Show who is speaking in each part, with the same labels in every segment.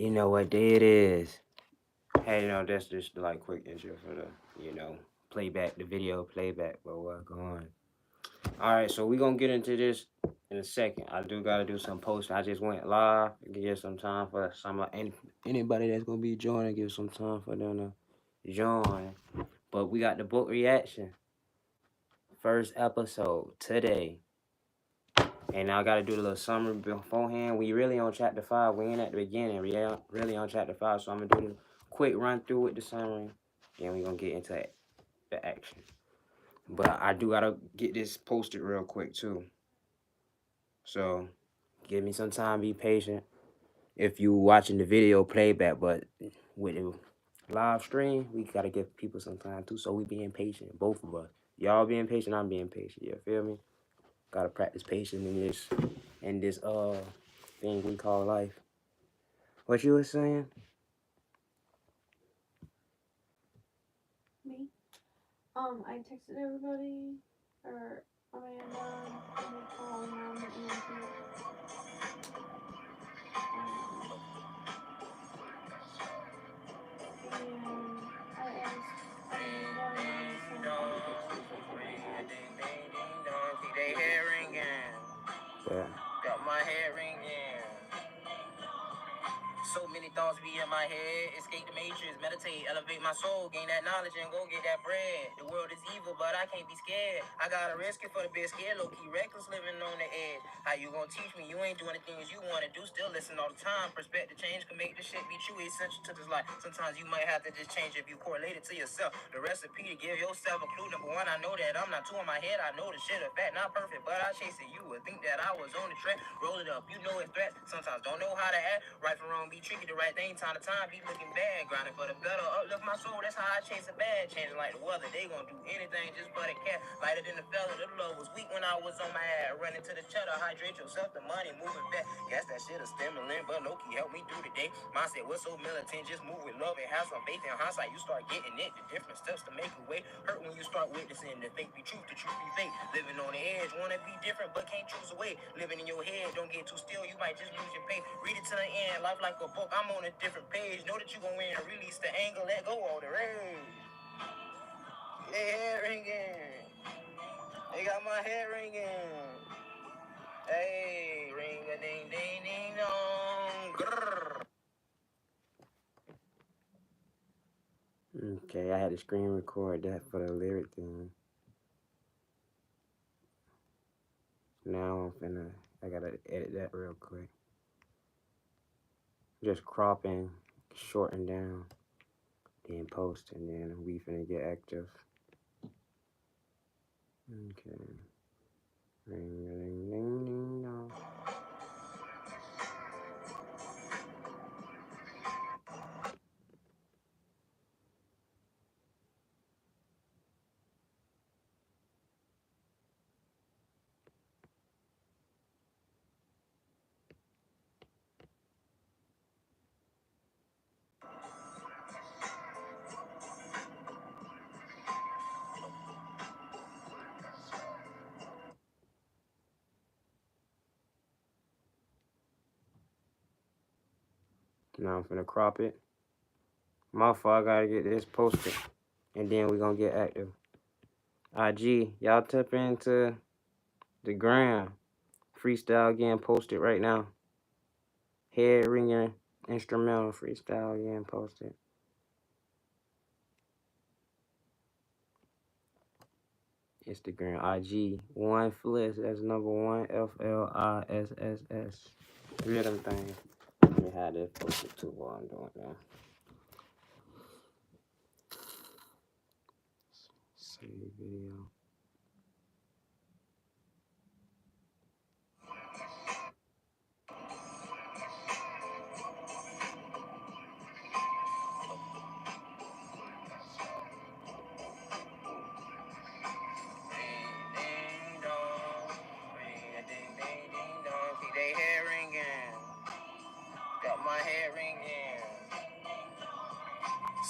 Speaker 1: You know what day it is. Hey, that's just like quick intro for the, playback, the video playback, but what going on. Alright, so we gonna get into this in a second. I do gotta do some posting. I just went live to give some time for anybody that's gonna be joining, give some time for them to join. But we got the book reaction. First episode today. And now I gotta do the little summary beforehand. We really on chapter 5. We ain't at the beginning. We really on chapter 5. So I'm gonna do the quick run through with the summary. Then we gonna get into the action. But I do gotta get this posted real quick too. So give me some time, be patient. If you watching the video playback, but with the live stream, we gotta give people some time too. So we being patient, both of us. Y'all being patient, I'm being patient. You feel me? Gotta practice patience in this thing we call life. What you was saying?
Speaker 2: Me? I texted everybody, or Amanda, and Nicole, Mom, and Auntie. And I asked Amanda and Mom to send all the pictures of her
Speaker 1: Yeah.
Speaker 3: Got my hair ringing. So many thoughts be in my head. Escape the matrix, meditate, elevate my soul, gain that knowledge and go get that bread. The world is evil, but I can't be scared. I gotta risk it for the best scared, low key reckless, living on the edge. How you gonna teach me? You ain't doing the things you wanna do. Still listen all the time. Perspective change can make this shit be true, essential to this life. Sometimes you might have to just change if you correlate it to yourself. The recipe to give yourself a clue. Number one, I know that I'm not two in my head. I know the shit a fact, not perfect, but I chase it. You would think that I was on the track. Roll it up, you know it's threat. Sometimes don't know how to act. Right from wrong, be tricky. The right thing, time to time, be looking bad. Grinding for the better, uplift my soul. That's how I chase a bad. Changing like the weather, they gon' do anything just for the cat. Lighter than the fella, the love was weak when I was on my ass. Running to the cheddar, hydrate yourself, the money moving back. Guess that shit a stimulant, but no key help me through the day. Mindset was so militant, just move with love and have some faith. In hindsight, you start getting it. The different steps to make a way. Hurt when you start witnessing the fake be truth, the truth be fake. Living on the edge, wanna be different, but can't choose a way. Living in your head, don't get too still, you might just lose your faith. Read it to the end, life like a book, I'm on a different page. Know that you gon' win, release the anger, let go all the rage. Yeah, ringing. They got my head ringing. Hey, ring a ding ding ding dong. Grrr.
Speaker 1: Okay, I had to screen record that for the lyric thing. Now I gotta edit that real quick. Just cropping, shorten down, then post, and then we finna get active. Okay. Ring a ding ding ding dong. Now I'm finna crop it. My fault, I gotta get this posted. And then we gonna get active. IG, y'all tap into the gram. Freestyle getting posted right now. Head ringer instrumental freestyle getting posted. Instagram, IG, one Flisss, that's number one, FLISSS. Three of them things. Let me have this posted too while I'm doing that. Save video.
Speaker 3: Keep they hair ringing. Got my hair ringing.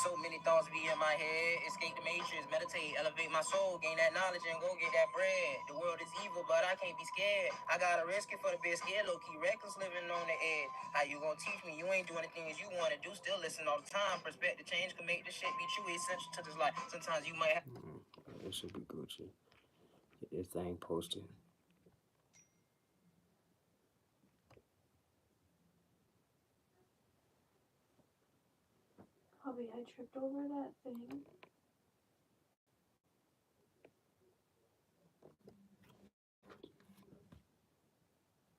Speaker 3: So many thoughts be in my head. Escape the matrix, meditate, elevate my soul, gain that knowledge and go get that bread. The world is evil, but I can't be scared. I gotta risk it for the best scared, low key reckless, living on the edge. How you gonna teach me? You ain't doing the things you wanna do. Still listen all the time. Perspective change can make this shit be true. Essential to this life. Sometimes you might have.
Speaker 1: It should be Gucci. Get this thing posted.
Speaker 2: Hubby, I tripped over that thing.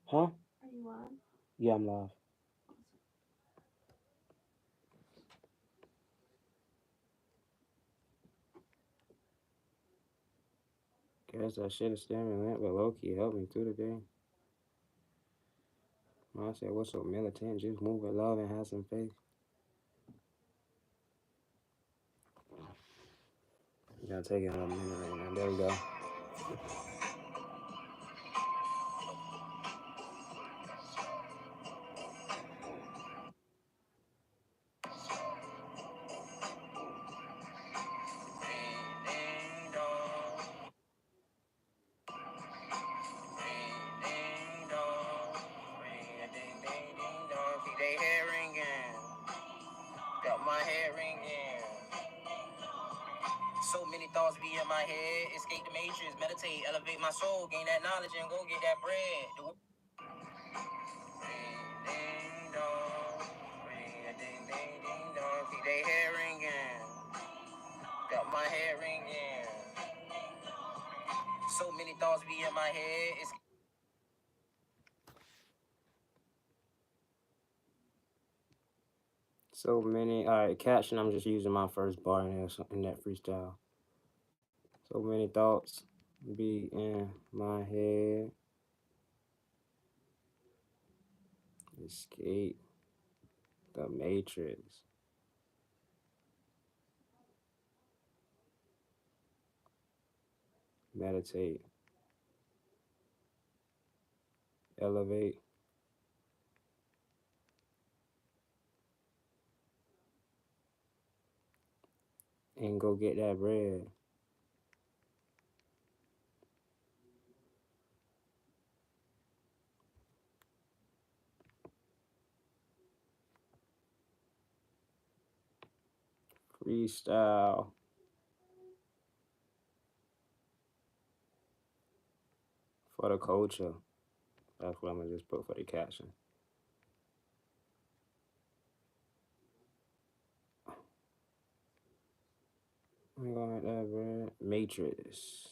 Speaker 1: Huh?
Speaker 2: Are you on?
Speaker 1: Yeah, I'm live. Guess I should have staring lamp, but low-key helped me through the day. I said, what's so militant? Just move with love and have some faith. You gotta take it in a minute right now. There we go.
Speaker 3: Keep they hair ringing. Got my hair ringing. So many thoughts be in my head. Escape the matrix, meditate, elevate my soul, gain that knowledge and go get that bread. Ding dong, ding ding ding dong. Keep they hair ringing. Got my hair ringing. So many thoughts be in my head.
Speaker 1: So many. All right, caption. I'm just using my first bar in that freestyle. So many thoughts be in my head. Escape the matrix. Meditate. Elevate. And go get that bread. Freestyle. For the culture. That's what I'm gonna just put for the caption. I'm gonna get that bread. Matrix.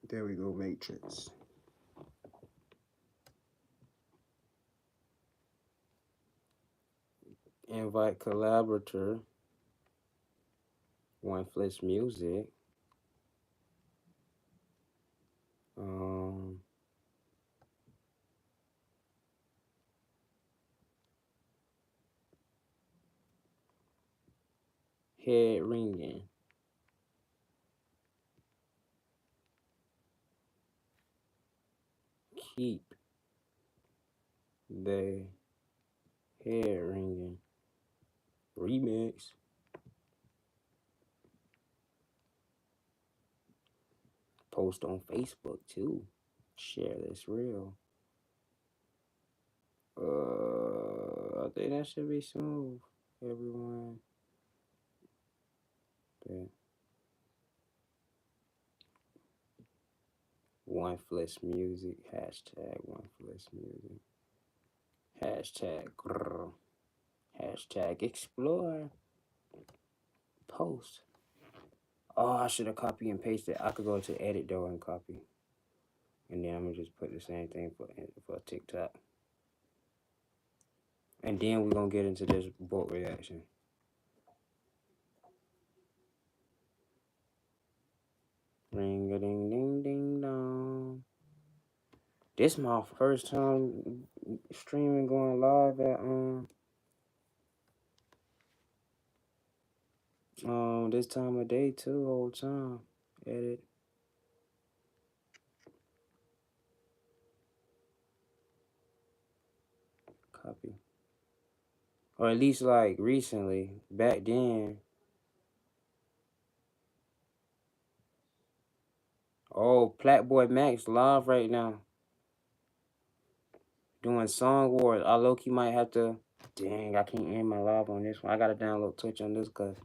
Speaker 1: There we go, Matrix. Invite collaborator. Flisss music. Head ringing. Keep the head ringing. Remix. Post on Facebook too. Share this reel. I think that should be smooth, everyone. Okay. Flisss music. Hashtag Flisss music. Hashtag grrr. Hashtag explore. Post. Oh, I should have copied and pasted. I could go to edit though and copy. And then I'm gonna just put the same thing for TikTok. And then we're gonna get into this boat reaction. Ring a ding ding ding dong. This my first time streaming, going live at this time of day too, whole time. Edit. copy. Or at least like recently. Back then. Oh, Platboy Max live right now. Doing Song Wars. I low-key might have to. Dang, I can't end my live on this one. I gotta download Twitch on this because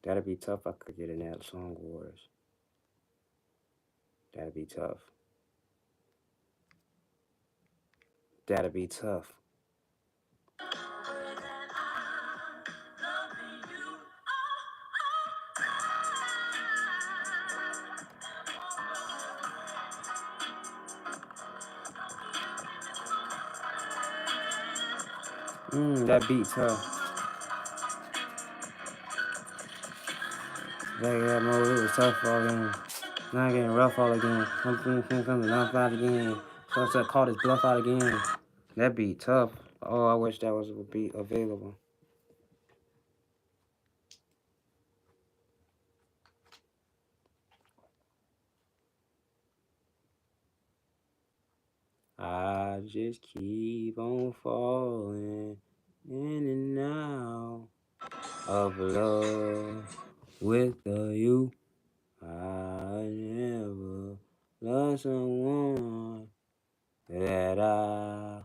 Speaker 1: that'd be tough. I could get in that Song Wars. That'd be tough. That'd be tough. That beat tough. That mode, it was tough all again. Now getting rough all again. I'm out again. So call this bluff out again. That beat tough. Oh, I wish that was a beat available. I just keep on falling in and out of love with you. I never love someone that I.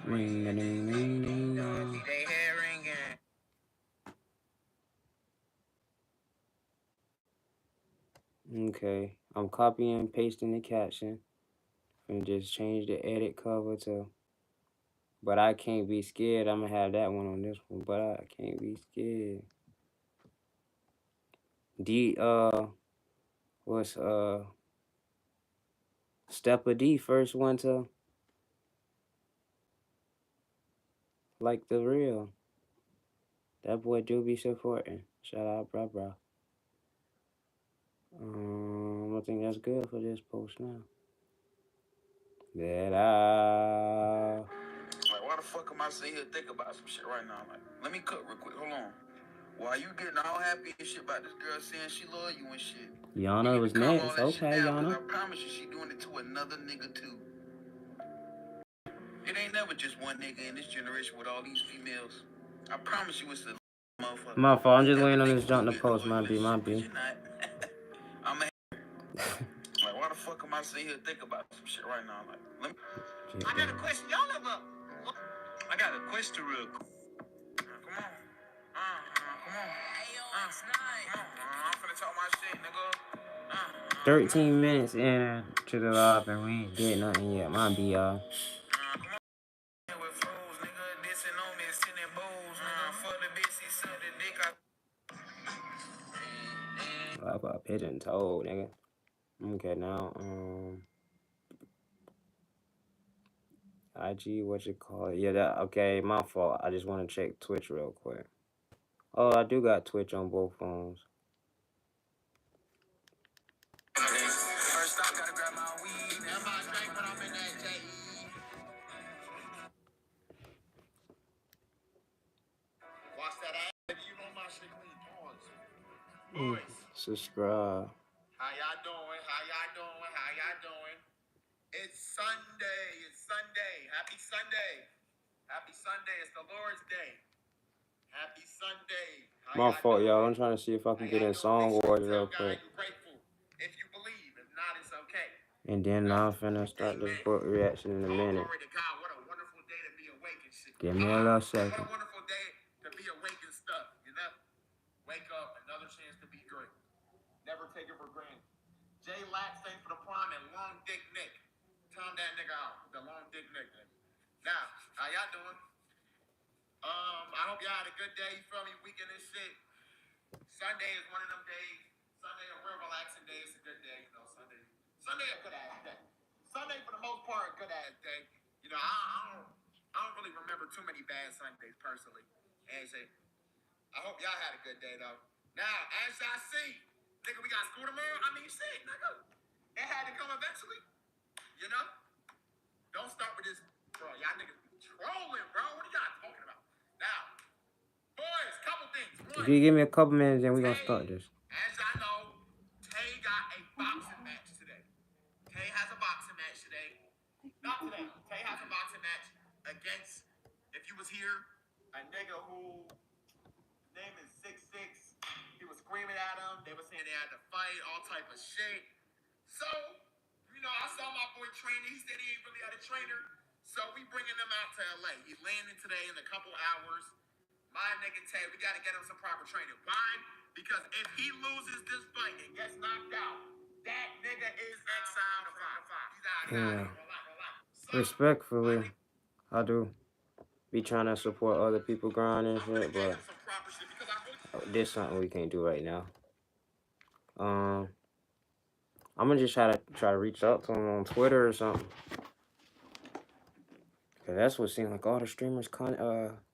Speaker 1: Ring a ding ding ding dong. Okay, I'm copying and pasting the caption. And just change the edit cover to. But I can't be scared. I'm gonna have that one on this one. But I can't be scared. What's Steppa D first one to like the real. That boy do be supporting. Shout out, bro. I think that's good for this post now. That I.
Speaker 4: Like, why the fuck am I sitting here thinking about some shit right now? Like, let me cook real quick. Hold on. While you getting all happy and shit about this girl saying she love you and shit.
Speaker 1: Yana was next. Okay, Yana.
Speaker 4: I promise you, she doing it to another nigga too. It ain't never just one nigga in this generation with all these females. I promise you, it's the motherfucker.
Speaker 1: My fault. I'm just waiting on this jump to post. Might be.
Speaker 4: I'm a like, why the fuck am I sitting here thinking about some shit right now? Like, let me. I got a question. Y'all ever? I got a question real quick. Come on. Come on. Hey, yo, it's nice. I'm finna talk my shit, nigga.
Speaker 1: 13 minutes in to the live and we ain't did nothing yet. Might be y'all. Up a pigeon toe, nigga. Okay, now IG, what you call it? Yeah, that okay, my fault. I just want to check Twitch real quick. Oh, I do got Twitch on both phones.
Speaker 4: First I gotta grab my weed. Am I straight when I'm in that JE? Watch that ass. You know my shit clean. Pause. Boys.
Speaker 1: Subscribe.
Speaker 4: How y'all doing? How y'all doing? How y'all doing? It's Sunday. It's Sunday. Happy Sunday. Happy Sunday. It's the Lord's Day. Happy Sunday.
Speaker 1: My fault, y'all. I'm trying to see if I can get in Song Wars real quick.
Speaker 4: If you believe, if not, it's okay.
Speaker 1: And then I'm finna start this book reaction in a minute.
Speaker 4: Glory to God. What a wonderful day to be awake and shit.
Speaker 1: Give me a little second.
Speaker 4: What a wonderful day to be awake and stuff, you know? Wake up, another chance to be great. Never take it for granted. Jay Lax, thanks for the prime, and Long Dick Nick. Time that nigga out. The Long Dick Nick. Now, how y'all doing? I hope y'all had a good day. You feel me? Weekend and shit. Sunday is one of them days. Sunday a real relaxing day. It's a good day. You know, Sunday a good ass day. Sunday for the most part a good ass day. You know, I don't really remember too many bad Sundays personally. And shit. I hope y'all had a good day though. Now, as y'all see, nigga, we got school tomorrow. I mean, shit, nigga. It had to come eventually. You know? Don't start with this, bro. Y'all niggas be trolling, bro. What are y'all talking about? Now, boys, couple things.
Speaker 1: If
Speaker 4: One,
Speaker 1: you give me a couple minutes, then we're gonna
Speaker 4: Tay,
Speaker 1: start this.
Speaker 4: as I know, Tay got a boxing match today. Tay has a boxing match today. Not today. Tay has a boxing match against, if you was here, a nigga who name is 6'6". He was screaming at him. They were saying they had to fight, all type of shit. So, I saw my boy training. He said he ain't really had a trainer. So we bringing him out to LA. He's landing today in a couple hours. My nigga Tay, we gotta get him some proper training. Why? Because if he loses this fight and gets knocked out, that nigga is exiled from the fight. He's out.
Speaker 1: Yeah.
Speaker 4: So,
Speaker 1: Respectfully, I do be trying to support other people grinding and
Speaker 4: I'm gonna
Speaker 1: shit,
Speaker 4: get
Speaker 1: but
Speaker 4: him some proper shit because I really.
Speaker 1: this something we can't do right now. Um, I'm gonna just try to reach out to him on Twitter or something. Cause that's what seems like all the streamers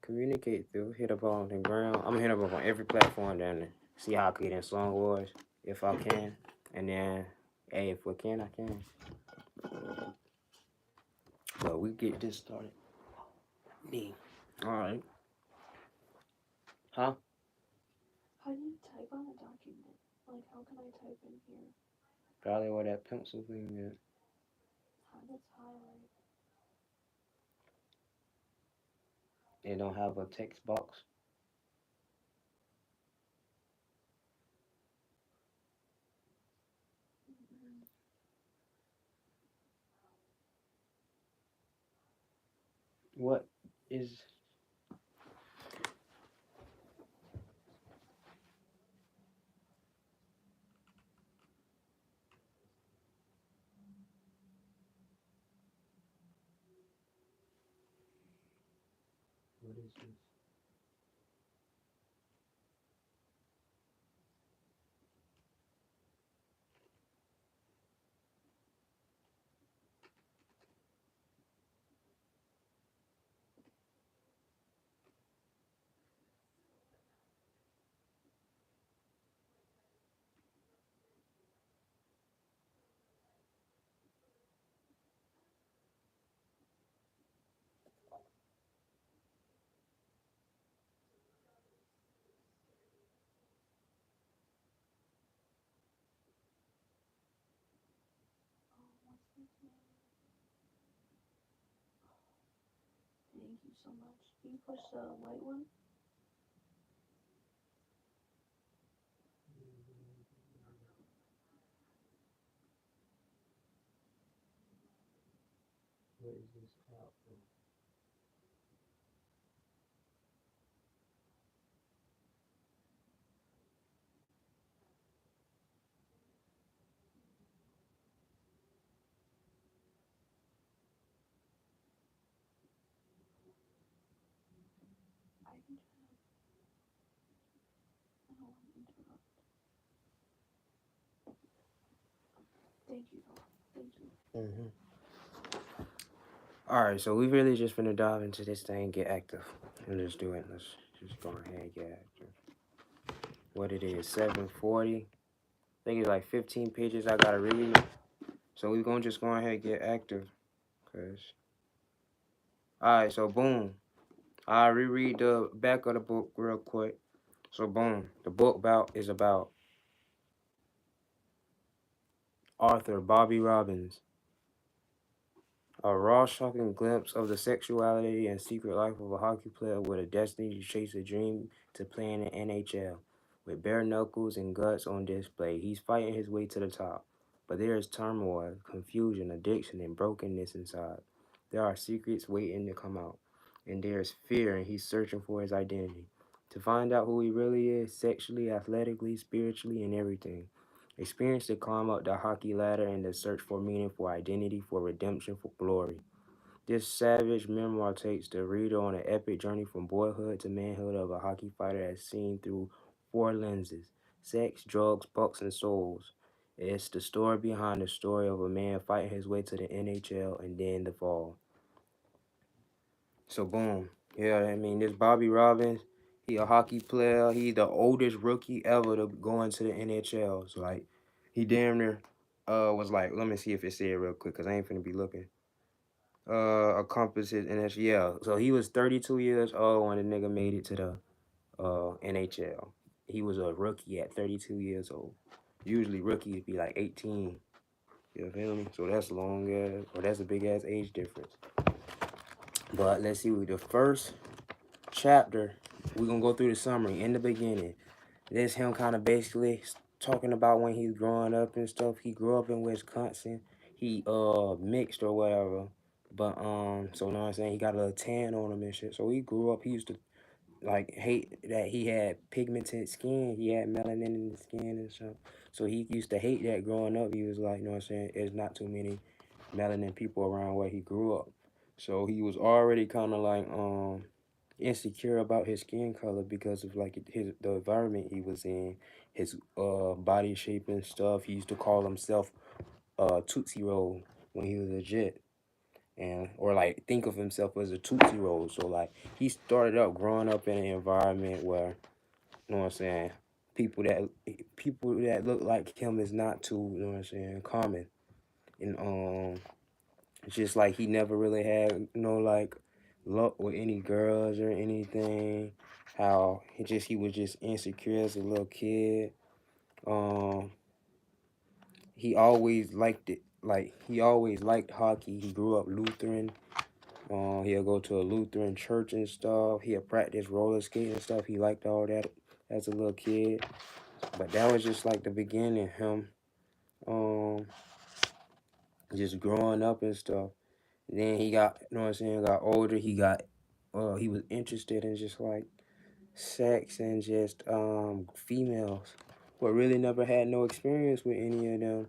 Speaker 1: communicate through. Hit up on the ground. I'm gonna hit up on every platform down there. See how I can get in Song Wars if I can, and then hey, if we can, I can. But we get this started. Me. All right. Huh?
Speaker 2: How do you type on a document? Like, how can I type in here?
Speaker 1: Probably where that pencil thing is.
Speaker 2: How does highlight?
Speaker 1: They don't have a text box. What is? What is this?
Speaker 2: What's this name? Thank you so much. Can you push the white one?
Speaker 1: What is this out for?
Speaker 2: I can try. I don't want to interrupt. Thank you, though. Thank you.
Speaker 1: Mm-hmm. All right, so we really just finna dive into this thing, and get active, and let's do it. Let's just go ahead and get active. What it is, 7:40. I think it's like 15 pages I gotta read. So we gonna just go ahead and get active, cause. All right, so boom. I reread the back of the book real quick. So boom, the book is about Arthur Bobby Robbins. A raw, shocking glimpse of the sexuality and secret life of a hockey player with a destiny to chase a dream to play in the NHL. With bare knuckles and guts on display, he's fighting his way to the top. But there is turmoil, confusion, addiction, and brokenness inside. There are secrets waiting to come out. And there is fear, and he's searching for his identity. To find out who he really is, sexually, athletically, spiritually, and everything. Experience the climb up the hockey ladder and the search for meaning, for identity, for redemption, for glory. This savage memoir takes the reader on an epic journey from boyhood to manhood of a hockey fighter as seen through four lenses: sex, drugs, pucks, and souls. It's the story behind the story of a man fighting his way to the NHL and then the fall. So boom. Yeah, I mean this Bobby Robbins, he a hockey player. He the oldest rookie ever to go into the NHL. So like he damn near was like, let me see if it said real quick, cause I ain't finna be looking. Accomplished his NHL. Yeah. So he was 32 years old when the nigga made it to the NHL. He was a rookie at 32 years old. Usually rookies be like 18. You feel me? So that's long ass, or that's a big ass age difference. But let's see, with the first chapter, we're gonna go through the summary in the beginning. This him kind of basically talking about when he's growing up and stuff. He grew up in Wisconsin. He mixed or whatever. But so you know what I'm saying, he got a little tan on him and shit. So he grew up, he used to like hate that he had pigmented skin. He had melanin in his skin and stuff. So he used to hate that growing up. He was like, you know what I'm saying, there's not too many melanin people around where he grew up. So he was already kind of like insecure about his skin color because of like the environment he was in, his body shape and stuff. He used to call himself Tootsie Roll when he was a jet, and or like think of himself as a Tootsie Roll. So like he started up growing up in an environment where, you know what I'm saying, people that look like him is not too, you know what I'm saying, common. And just like he never really had like luck with any girls or anything. How he was just insecure as a little kid. Um, he always liked it. Like he always liked hockey. He grew up Lutheran. He'll go to a Lutheran church and stuff. He'll practice roller skating and stuff. He liked all that as a little kid. But that was just like the beginning. Him, um, just growing up and stuff. Then he got, you know what I'm saying, got older. He was interested in just like sex and just females, but really never had no experience with any of them.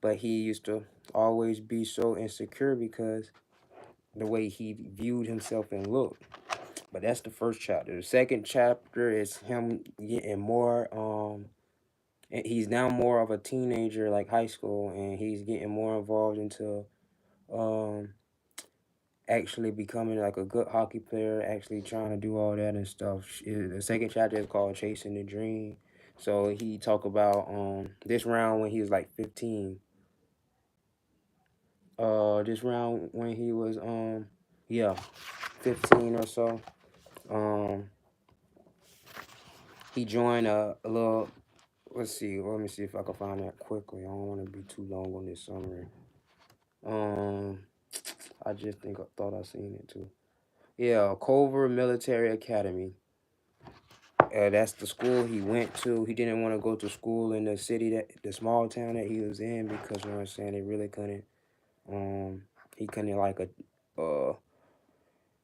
Speaker 1: But he used to always be so insecure because the way he viewed himself and looked. But that's the first chapter. The second chapter is him getting more and he's now more of a teenager, like high school, and he's getting more involved into um actually becoming like a good hockey player, actually trying to do all that and stuff. The second chapter is called Chasing the Dream. So he talk about this round when he was like 15. This round when he was yeah, 15 or so. Um he joined a little, let's see, let me see if I can find that quickly. I don't want to be too long on this summary. Um I just think I thought I seen it too. Yeah, Culver Military Academy. That's the school he went to. He didn't want to go to school in the small town that he was in because, you know what I'm saying, they really couldn't. He couldn't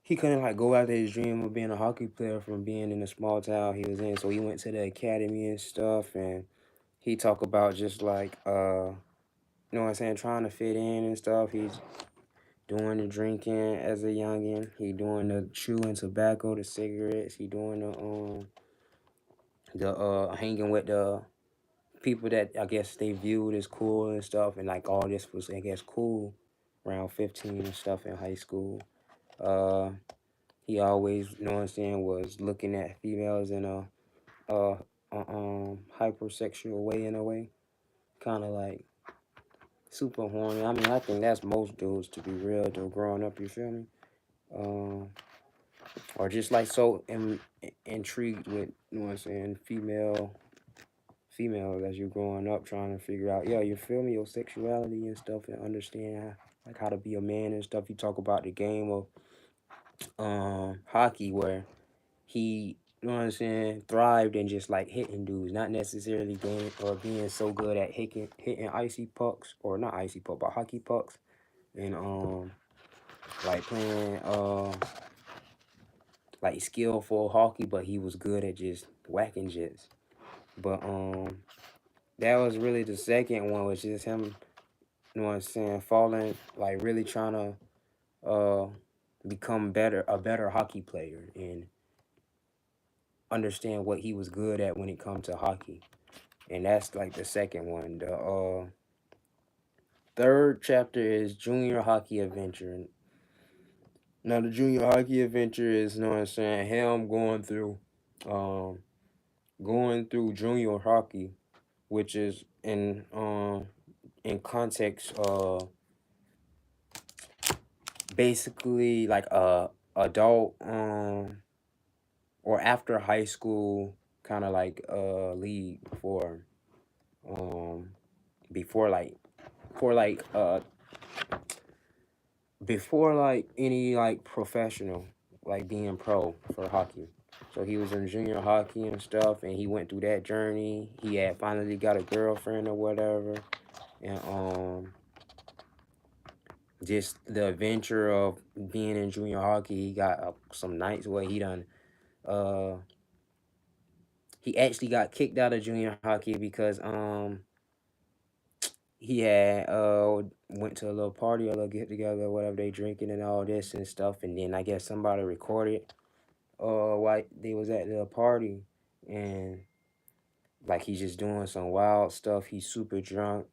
Speaker 1: he couldn't like go after his dream of being a hockey player from being in the small town he was in. So he went to the academy and stuff, and he talked about just like you know what I'm saying, trying to fit in and stuff. He's doing the drinking as a youngin. He doing the chewing tobacco, the cigarettes. He doing the hanging with the people that I guess they viewed as cool and stuff, and like all this was I guess cool around 15 and stuff in high school. Uh, he always, you know what I'm saying, was looking at females in a hypersexual way in a way, kind of like super horny. I mean, I think that's most dudes to be real though, growing up. You feel me? Um, or just like so intrigued with, you know what I'm saying, females as you're growing up trying to figure out, yeah, you feel me, your sexuality and stuff, and understand like how to be a man and stuff. You talk about the game of hockey where he, you know what I'm saying, thrived in just like hitting dudes, not necessarily going or being so good at hitting icy pucks, or not icy puck but hockey pucks, and like playing like skillful hockey, but he was good at just whacking jets. But that was really the second one, was just him, you know what I'm saying, falling, like really trying to become a better hockey player and understand what he was good at when it comes to hockey. And that's like the second one. The third chapter is Junior Hockey Adventure. Now the Junior Hockey Adventure is, you know what I'm saying, him um going through junior hockey, which is in context basically like a adult or after high school kind of like league um before like for like before like any like professional like being pro for hockey. So he was in junior hockey and stuff, and he went through that journey. He had finally got a girlfriend or whatever, and just the adventure of being in junior hockey. He got some nights where uh he actually got kicked out of junior hockey because he had went to a little party, a little get together, whatever, they drinking and all this and stuff, and then I guess somebody recorded while they was at the party, and like he's just doing some wild stuff. He's super drunk.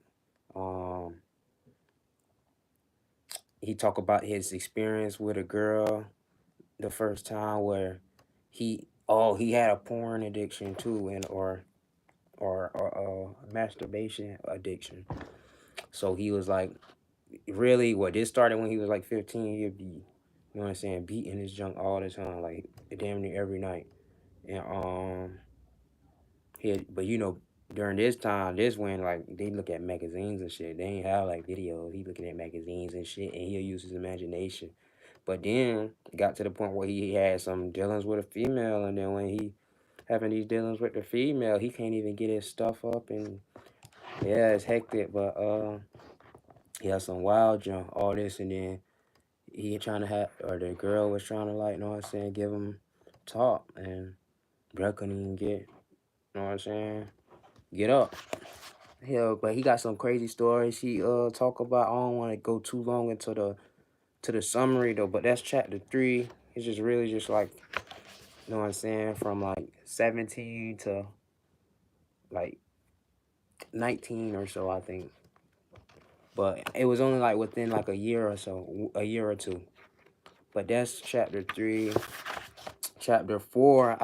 Speaker 1: Um, he talk about his experience with a girl the first time where he had a porn addiction too, and or masturbation addiction. So he was like, really, what this started when he was like 15. He'd be, you know what I'm saying, beating his junk all the time, like damn near every night. And but during this time, this when like they look at magazines and shit. They ain't have like videos. He looking at magazines and shit, and he'll use his imagination. But then it got to the point where he had some dealings with a female, and then when he having these dealings with the female, he can't even get his stuff up, and yeah, it's hectic. But he had some wild junk, all this, and then he trying to have, or the girl was trying to like, you know what I'm saying, give him top, and bro couldn't even get, you know what I'm saying, get up. Yeah, but he got some crazy stories. He talk about. I don't want to go too long into the summary though, but that's chapter 3. It's just really just like, you know what I'm saying, from like 17 to like 19 or so, I think. But it was only like within like a year or so, a year or two. But that's chapter 3. Chapter 4,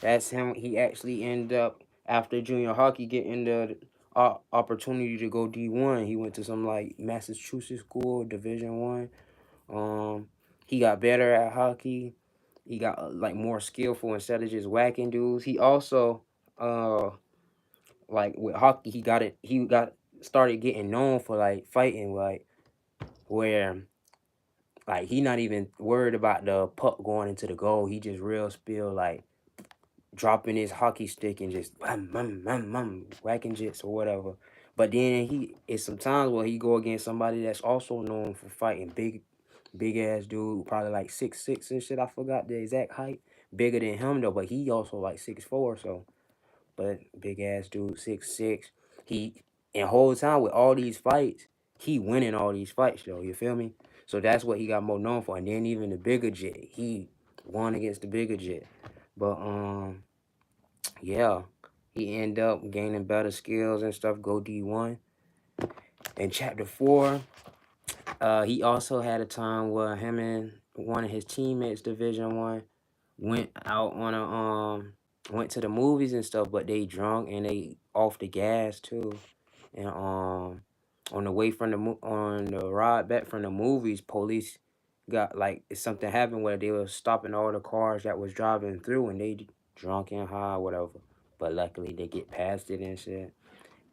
Speaker 1: that's him. He actually ended up after junior hockey getting the opportunity to go D1. He went to some like Massachusetts school, Division 1. He got better at hockey. He got like more skillful instead of just whacking dudes. He also like with hockey, he got started getting known for like fighting, like where like he not even worried about the puck going into the goal. He just real spill like dropping his hockey stick and just whacking jits or whatever. But then he it's sometimes where he go against somebody that's also known for fighting, big ass dude, probably like 6'6" and shit. I forgot the exact height. Bigger than him though, but he also like 6'4", so but big ass dude, 6'6". He and whole time with all these fights, he winning all these fights though. You feel me? So that's what he got more known for. And then even the bigger jet, he won against the bigger jet. But yeah, he end up gaining better skills and stuff. Go D1. In chapter 4, he also had a time where him and one of his teammates, Division 1, went out on a went to the movies and stuff, but they drunk and they off the gas too. And on the way from on the ride back from the movies, police got like something happened where they were stopping all the cars that was driving through, and they drunk and high, whatever. But luckily they get past it and shit.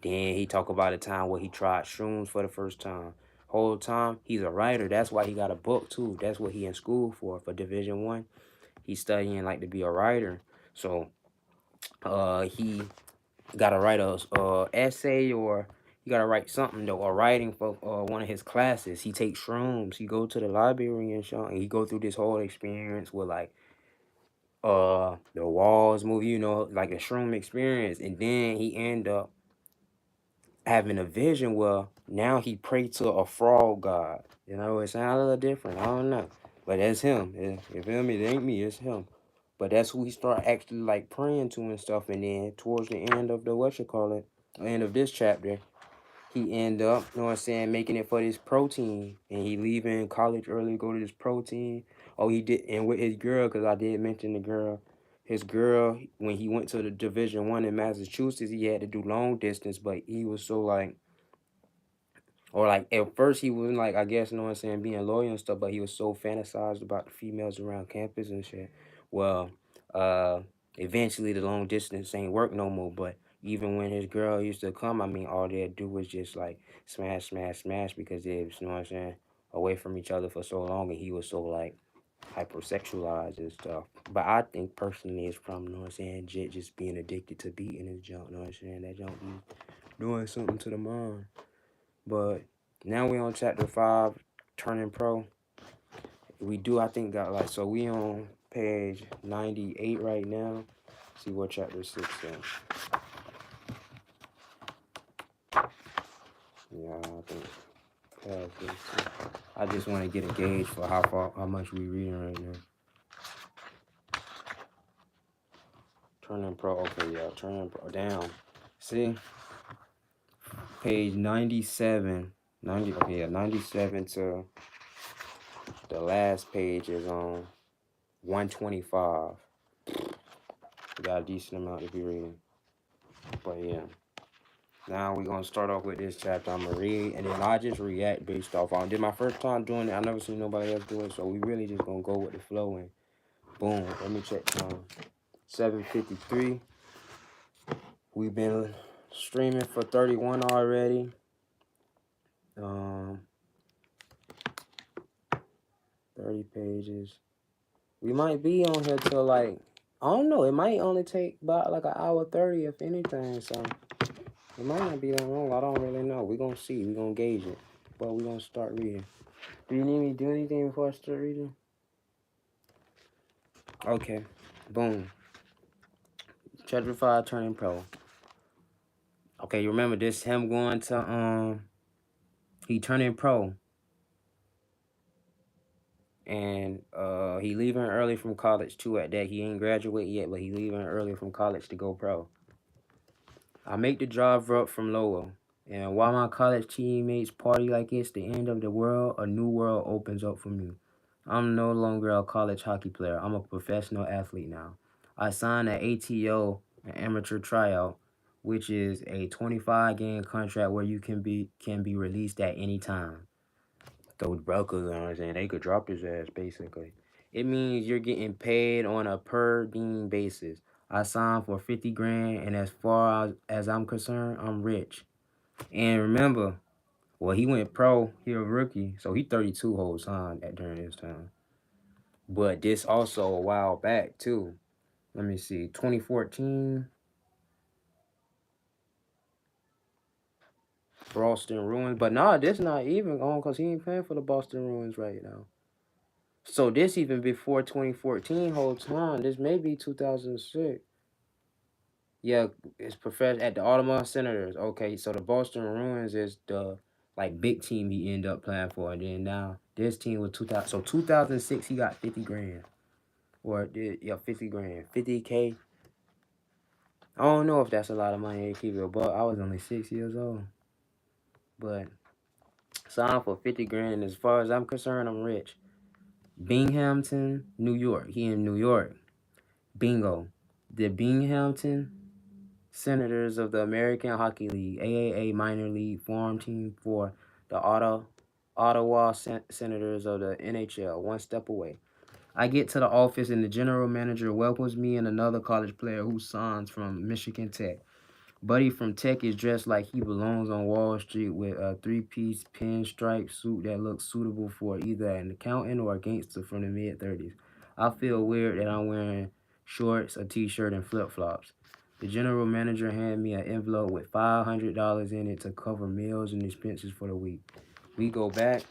Speaker 1: Then he talk about a time where he tried shrooms for the first time. Whole time he's a writer. That's why he got a book too. That's what he in school for Division 1. He's studying like to be a writer. So he gotta write a essay, or he gotta write something though, or writing for one of his classes. He takes shrooms. He go to the library and shit, and he go through this whole experience with like the walls move, like a shroom experience, and then he end up having a vision where now he pray to a frog god. It sounds a little different. I don't know, but that's him. You feel me? It ain't me. It's him. But that's who he start actually like praying to and stuff. And then towards the end of the end of this chapter, he end up, making it for this protein, and he leaving college early to go to this protein. Oh, he did, and with his girl, because I did mention the girl. His girl, when he went to the Division 1 in Massachusetts, he had to do long distance, but he was so like, or like at first he wasn't like, I guess, being loyal and stuff, but he was so fantasized about the females around campus and shit. Well, Uh, Eventually the long distance ain't work no more. But even when his girl used to come, I mean, all they'd do was just like smash, smash, smash because they was, you know what I'm saying, away from each other for so long, and he was so like hypersexualized and stuff. But I think personally it's from, you know what I'm saying, just being addicted to beating his junk, you know what I'm saying? That junk be doing something to the mind. But now we on chapter 5, turning pro. We do, I think, got like, so we on page 98 right now. See what chapter 6 is. Yeah, I think past this too. I just want to get a gauge for how much we reading right now. Turning pro, okay, yeah, turning pro, down. See, page 97, 90, okay, yeah, 97 to the last page is on 125. We got a decent amount to be reading. But yeah, now we're gonna start off with this chapter. I'm gonna read, and then I just react based off. I did my first time doing it. I never seen nobody else do it, so we really just gonna go with the flow and boom. Let me check time. 7:53. We've been streaming for 31 already. 30 pages. We might be on here till like, I don't know. It might only take about like an hour 30 if anything. So it might not be that long. I don't really know. We're gonna see. We're gonna gauge it. But we're gonna start reading. Do you need me to do anything before I start reading? Okay. Boom. Chapter 5, turning pro. Okay, you remember this him going to he turning pro. And he leaving early from college too at that. He ain't graduate yet, but he leaving early from college to go pro. I make the drive up from Lowell. And while my college teammates party like it's the end of the world, a new world opens up for me. I'm no longer a college hockey player. I'm a professional athlete now. I signed an ATO, an amateur tryout, which is a 25-game contract where you can be released at any time. Those brokers, you know what I'm saying, they could drop his ass basically. It means you're getting paid on a per game basis. I signed for 50 grand, and as far as I'm concerned, I'm rich. And remember, well, he went pro. He a rookie, so he 32 whole time during his time. But this also a while back too. Let me see, 2014, Boston Ruins. But nah, this not even on because he ain't playing for the Boston Ruins right now. So this even before 2014 whole time. This may be 2006. Yeah, it's professional at the Ottawa Senators. Okay, so the Boston Ruins is the like big team he ended up playing for, and then now this team was 2000. So 2006 he got 50 grand, or yeah 50 grand, 50K. I don't know if that's a lot of money to keep it, but I was only 6 years old. But signed for 50 grand. As far as I'm concerned, I'm rich. Binghamton, New York. He in New York. Bingo. The Binghamton Senators of the American Hockey League, AAA minor league farm team for the Ottawa Senators of the NHL, one step away. I get to the office and the general manager welcomes me and another college player who signs from Michigan Tech. Buddy from Tech is dressed like he belongs on Wall Street with a three-piece pinstripe suit that looks suitable for either an accountant or a gangster from the mid-30s. I feel weird that I'm wearing shorts, a t-shirt, and flip-flops. The general manager handed me an envelope with $500 in it to cover meals and expenses for the week. We go back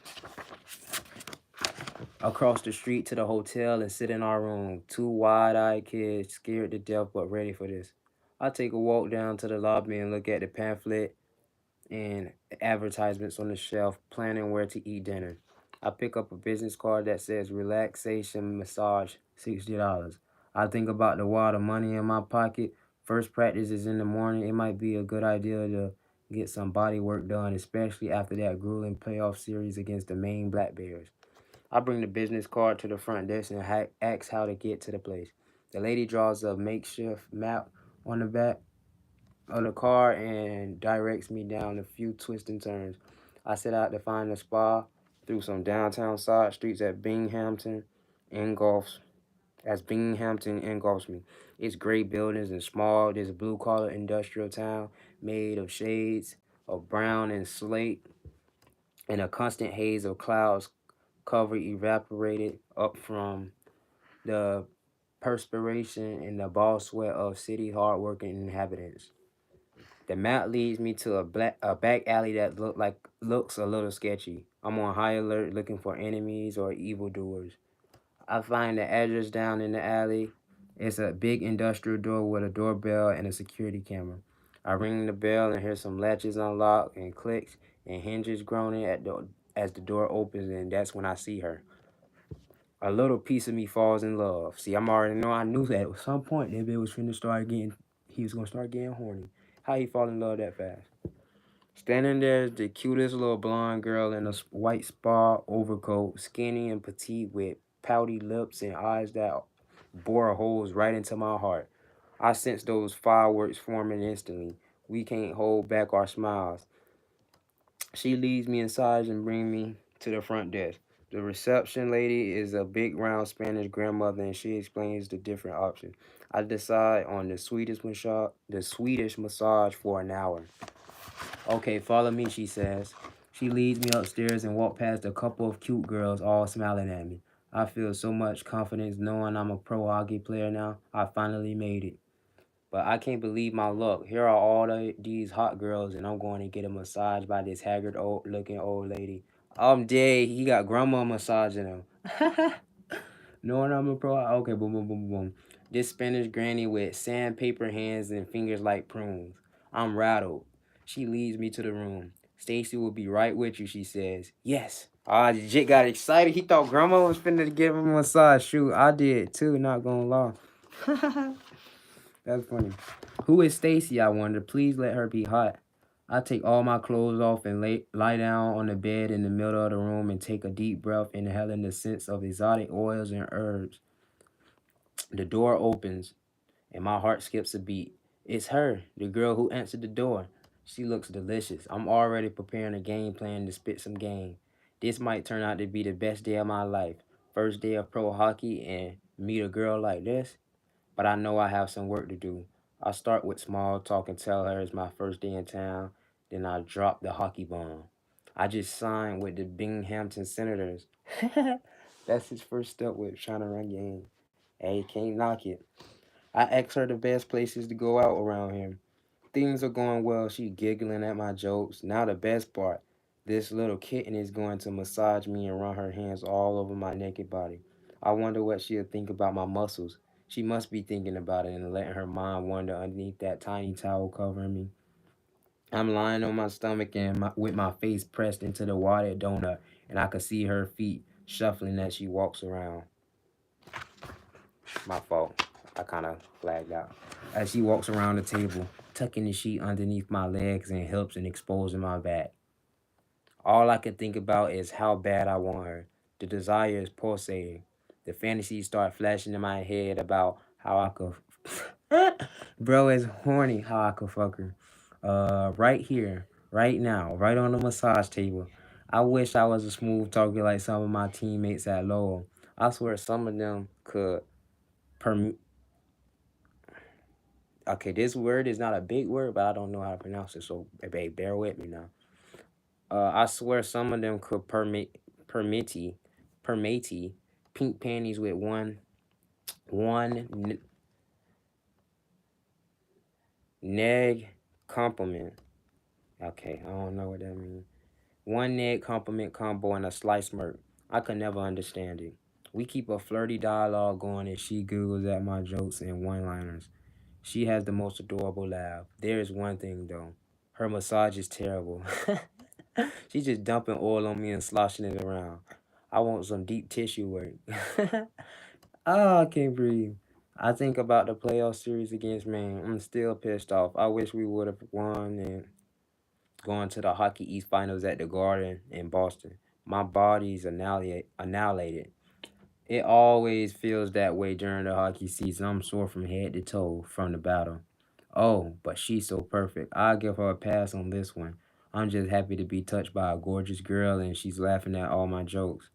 Speaker 1: across the street to the hotel and sit in our room. Two wide-eyed kids, scared to death but ready for this. I take a walk down to the lobby and look at the pamphlet and advertisements on the shelf, planning where to eat dinner. I pick up a business card that says relaxation massage, $60. I think about the wad of money in my pocket. First practice is in the morning. It might be a good idea to get some body work done, especially after that grueling playoff series against the Maine Black Bears. I bring the business card to the front desk and ask how to get to the place. The lady draws a makeshift map on the back of the car and directs me down a few twists and turns. I set out to find a spa through some downtown side streets at Binghamton, engulfs as Binghamton engulfs me. It's gray buildings and small. There's a blue collar industrial town made of shades of brown and slate and a constant haze of clouds cover evaporated up from the perspiration and the ball sweat of city hardworking inhabitants. The map leads me to a back alley that looks a little sketchy. I'm on high alert looking for enemies or evildoers. I find the address down in the alley. It's a big industrial door with a doorbell and a security camera. I ring the bell and hear some latches unlock and clicks and hinges groaning as the door opens, and that's when I see her. A little piece of me falls in love. See, I knew that at some point that bitch was finna start getting, he was gonna start getting horny. How he fall in love that fast? Standing there is the cutest little blonde girl in a white spa overcoat, skinny and petite with pouty lips and eyes that bore holes right into my heart. I sense those fireworks forming instantly. We can't hold back our smiles. She leads me inside and brings me to the front desk. The reception lady is a big round Spanish grandmother and she explains the different options. I decide on the Swedish massage for an hour. Okay, follow me, she says. She leads me upstairs and walk past a couple of cute girls all smiling at me. I feel so much confidence knowing I'm a pro hockey player now. I finally made it. But I can't believe my luck. Here are these hot girls, and I'm going to get a massage by this haggard old looking old lady. I'm dead. He got grandma massaging him. Knowing I'm a pro. Okay, boom, boom, boom, boom. This Spanish granny with sandpaper hands and fingers like prunes. I'm rattled. She leads me to the room. Stacy will be right with you, she says. Yes. Ah, the jit got excited. He thought grandma was finna give him a massage. Shoot, I did too, not gonna lie. That's funny. Who is Stacy, I wonder? Please let her be hot. I take all my clothes off and lie down on the bed in the middle of the room and take a deep breath, inhaling the scents of exotic oils and herbs. The door opens and my heart skips a beat. It's her, the girl who answered the door. She looks delicious. I'm already preparing a game plan to spit some game. This might turn out to be the best day of my life. First day of pro hockey and meet a girl like this. But I know I have some work to do. I start with small talk and tell her it's my first day in town. Then I drop the hockey bomb. I just signed with the Binghamton Senators. That's his first step with trying to run game. Hey, can't knock it. I asked her the best places to go out around here. Things are going well. She's giggling at my jokes. Now the best part. This little kitten is going to massage me and run her hands all over my naked body. I wonder what she'll think about my muscles. She must be thinking about it and letting her mind wander underneath that tiny towel covering me. I'm lying on my stomach and with my face pressed into the water donut, and I can see her feet shuffling as she walks around. My fault. I kind of flagged out. As she walks around the table, tucking the sheet underneath my legs and hips and exposing my back. All I can think about is how bad I want her. The desire is pulsating. The fantasies start flashing in my head about how I could. Bro is horny how I could fuck her. Right here, right now, right on the massage table. I wish I was a smooth talker like some of my teammates at Lowell. I swear some of them could perm okay, this word is not a big word, but I don't know how to pronounce it, so babe, bear with me now. I swear some of them could permiti, permati, pink panties with one neg compliment. Okay, I don't know what that means. One neg compliment combo and a slice smirk. I could never understand it. We keep a flirty dialogue going, and she giggles at my jokes and one-liners. She has the most adorable laugh. There is one thing though. Her massage is terrible. She's just dumping oil on me and sloshing it around. I want some deep tissue work. Oh, I can't breathe. I think about the playoff series against Maine. I'm still pissed off. I wish we would have won and gone to the Hockey East Finals at the Garden in Boston. My body's annihilated. It always feels that way during the hockey season. I'm sore from head to toe from the battle. Oh, but she's so perfect. I'll give her a pass on this one. I'm just happy to be touched by a gorgeous girl and she's laughing at all my jokes.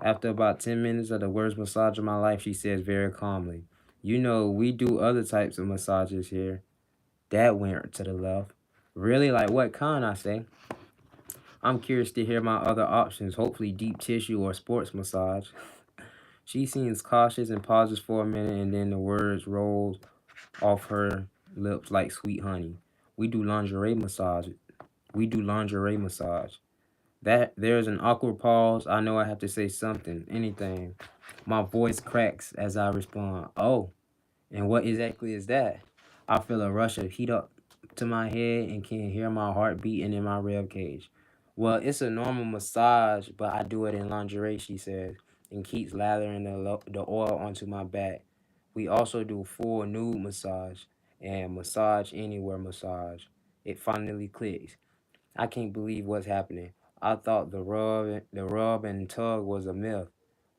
Speaker 1: After about 10 minutes of the worst massage of my life, she says very calmly, "You know, we do other types of massages here." That went to the left. "Really? Like what kind?" I say. I'm curious to hear my other options, hopefully deep tissue or sports massage. She seems cautious and pauses for a minute, and then the words roll off her lips like sweet honey. We do lingerie massage. We do lingerie massage. That there's an awkward pause. I know I have to say something, anything. My voice cracks as I respond. "Oh, and what exactly is that?" I feel a rush of heat up to my head and can hear my heart beating in my rib cage. "Well, it's a normal massage, but I do it in lingerie," she says, and keeps lathering the oil onto my back. "We also do full nude massage and massage anywhere massage." It finally clicks. I can't believe what's happening. I thought the rub and tug was a myth,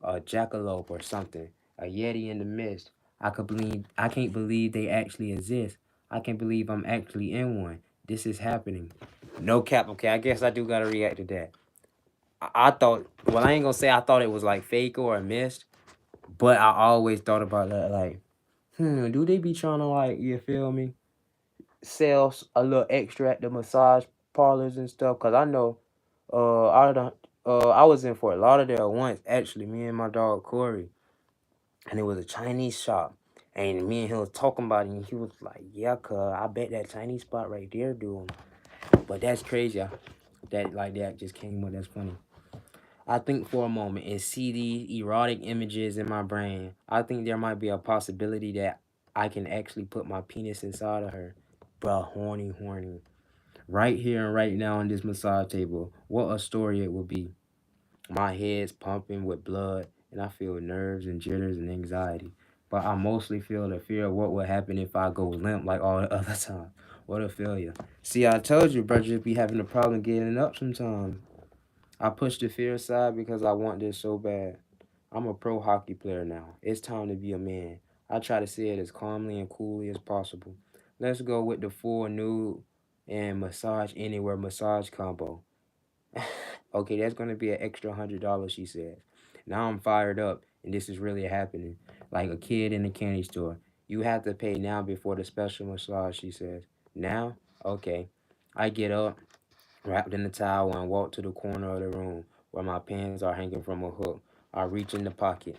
Speaker 1: a jackalope or something, a yeti in the mist. I can't believe they actually exist. I can't believe I'm actually in one. This is happening. No cap. Okay, I guess I do gotta react to that. I thought. Well, I ain't gonna say I thought it was like fake or a mist, but I always thought about that. Like, do they be trying to like you feel me? Sells a little extra at the massage parlors and stuff. Cause I know, I was in Fort Lauderdale once. Actually, me and my dog Corey, and it was a Chinese shop. And me and him was talking about it, and he was like, "Yeah, cuz I bet that Chinese spot right there do 'em." But that's crazy. That like that just came up. That's funny. I think for a moment and see these erotic images in my brain. I think there might be a possibility that I can actually put my penis inside of her. Bruh, horny, horny. Right here and right now on this massage table. What a story it will be. My head's pumping with blood, and I feel nerves and jitters and anxiety. But I mostly feel the fear of what will happen if I go limp like all the other time. What a failure. See, I told you, bro, just be having a problem getting up sometimes. I push the fear aside because I want this so bad. I'm a pro hockey player now. It's time to be a man. I try to say it as calmly and coolly as possible. Let's go with the full nude and massage anywhere massage combo. Okay, that's gonna be an extra $100, she says. Now I'm fired up, and this is really happening. Like a kid in a candy store. "You have to pay now before the special massage," she says. "Now? Okay." I get up, wrapped in a towel, and walk to the corner of the room where my pants are hanging from a hook. I reach in the pocket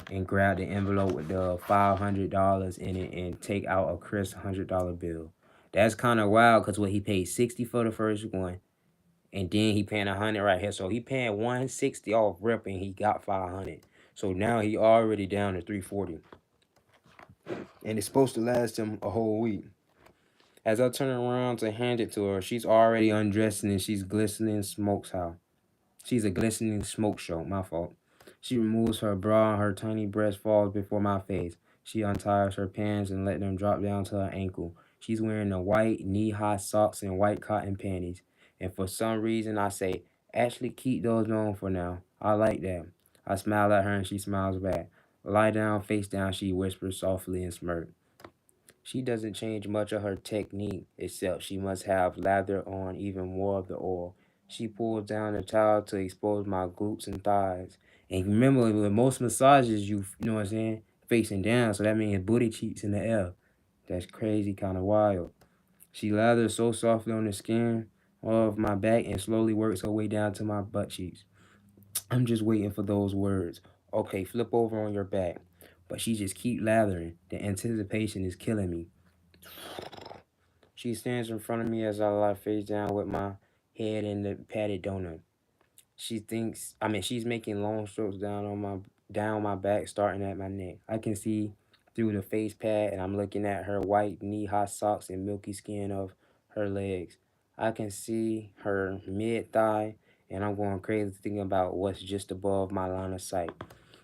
Speaker 1: and grab the envelope with the $500 in it and take out a crisp $100 bill. That's kind of wild because what he paid 60 for the first one, and then he paying 100 right here. So he paying 160 off rip, and he got 500. So now he already down to 340, and it's supposed to last him a whole week. As I turn around to hand it to her, she's already undressing and she's glistening smokes how. She's a glistening smoke show, my fault. She removes her bra and her tiny breast falls before my face. She unties her pants and let them drop down to her ankle. She's wearing the white knee-high socks and white cotton panties. And for some reason I say, "Actually keep those on for now. I like that." I smile at her and she smiles back. "Lie down, face down," she whispers softly and smirks. She doesn't change much of her technique, except she must have lathered on even more of the oil. She pulls down the towel to expose my glutes and thighs. And remember, with most massages, you know what I'm saying, facing down, so that means booty cheeks in the air. That's crazy, kind of wild. She lathers so softly on the skin of my back and slowly works her way down to my butt cheeks. I'm just waiting for those words. "Okay, flip over on your back." But she just keep lathering. The anticipation is killing me. She stands in front of me as I lie face down with my head in the padded donut. She's making long strokes down my back, starting at my neck. I can see through the face pad, and I'm looking at her white knee-high socks and milky skin of her legs. I can see her mid-thigh, and I'm going crazy thinking about what's just above my line of sight.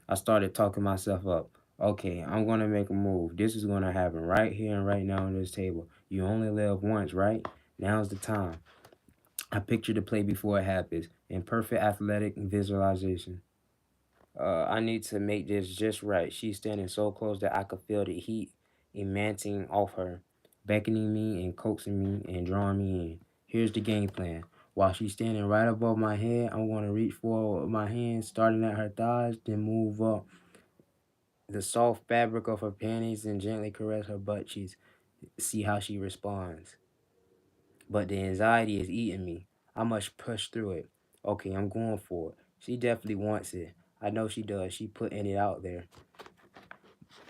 Speaker 1: I started talking myself up. "Okay, I'm gonna make a move. This is gonna happen right here and right now on this table. You only live once, right? Now's the time." I picture the play before it happens in perfect athletic visualization. I need to make this just right. She's standing so close that I could feel the heat emanating off her, beckoning me and coaxing me and drawing me in. Here's the game plan. While she's standing right above my head, I'm going to reach forward with my hands, starting at her thighs, then move up the soft fabric of her panties and gently caress her butt cheeks. See how she responds. But the anxiety is eating me. I must push through it. Okay, I'm going for it. She definitely wants it. I know she does. She putting it out there.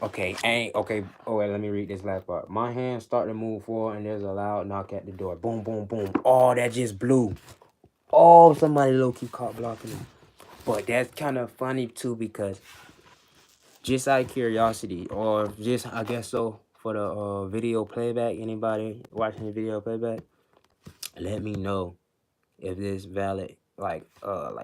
Speaker 1: Okay, ain't okay. Oh wait, let me read this last part. My hands start to move forward, and there's a loud knock at the door. Boom, boom, boom. Oh, that just blew. Oh, somebody low key caught blocking him. But that's kind of funny too because just out of curiosity, or just I guess so for the video playback. Anybody watching the video playback, let me know if this valid. Like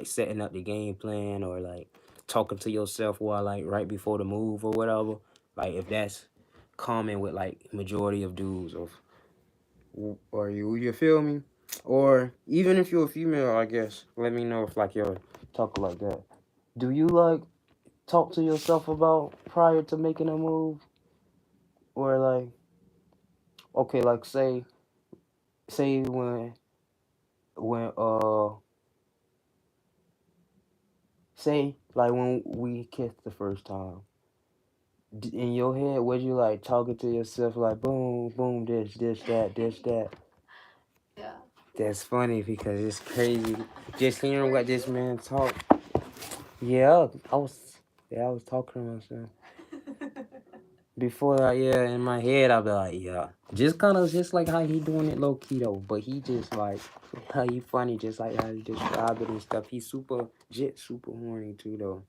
Speaker 1: setting up the game plan or like talking to yourself while like right before the move or whatever. Like if that's common with like majority of dudes or you feel me? Or even if you're a female, I guess. Let me know if like you're talking like that. Do you like talk to yourself about prior to making a move? Or like okay, like say when say like when we kissed the first time. In your head, was you like talking to yourself like boom, boom, this, that, this, that?
Speaker 2: Yeah.
Speaker 1: That's funny because it's crazy. Just hearing what this man talk. Yeah, I was talking to myself. Before yeah, in my head I'd be like, yeah. Just kinda just like how he doing it low key though. But he just like how he funny, just like how he describe it and stuff. He's super horny too though.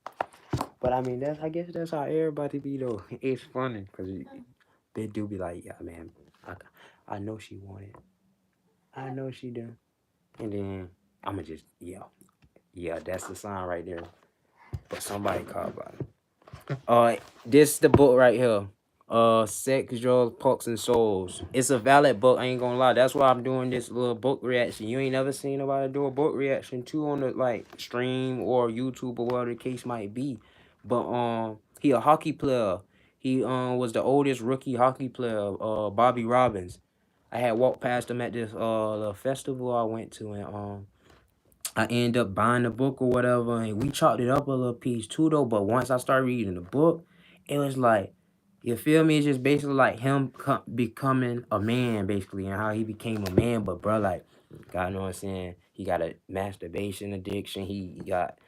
Speaker 1: But I mean that's I guess that's how everybody be though. It's funny because they do be like, yeah man, I, I know she want it. I know she do. And then I'ma just yeah, that's the sign right there. But somebody called by it. This the book right here. Sex, Drugs, Punks, and Souls. It's a valid book. I ain't gonna lie. That's why I'm doing this little book reaction. You ain't never seen nobody do a book reaction too on the like stream or YouTube or whatever the case might be. But he a hockey player. He was the oldest rookie hockey player. Bobby Robbins. I had walked past him at this the festival I went to and I end up buying the book or whatever, and we chopped it up a little piece too, though. But once I started reading the book, it was like, you feel me? It's just basically like him becoming a man, basically, and how he became a man. But bro, like, God know what I'm saying? He got a masturbation addiction. He got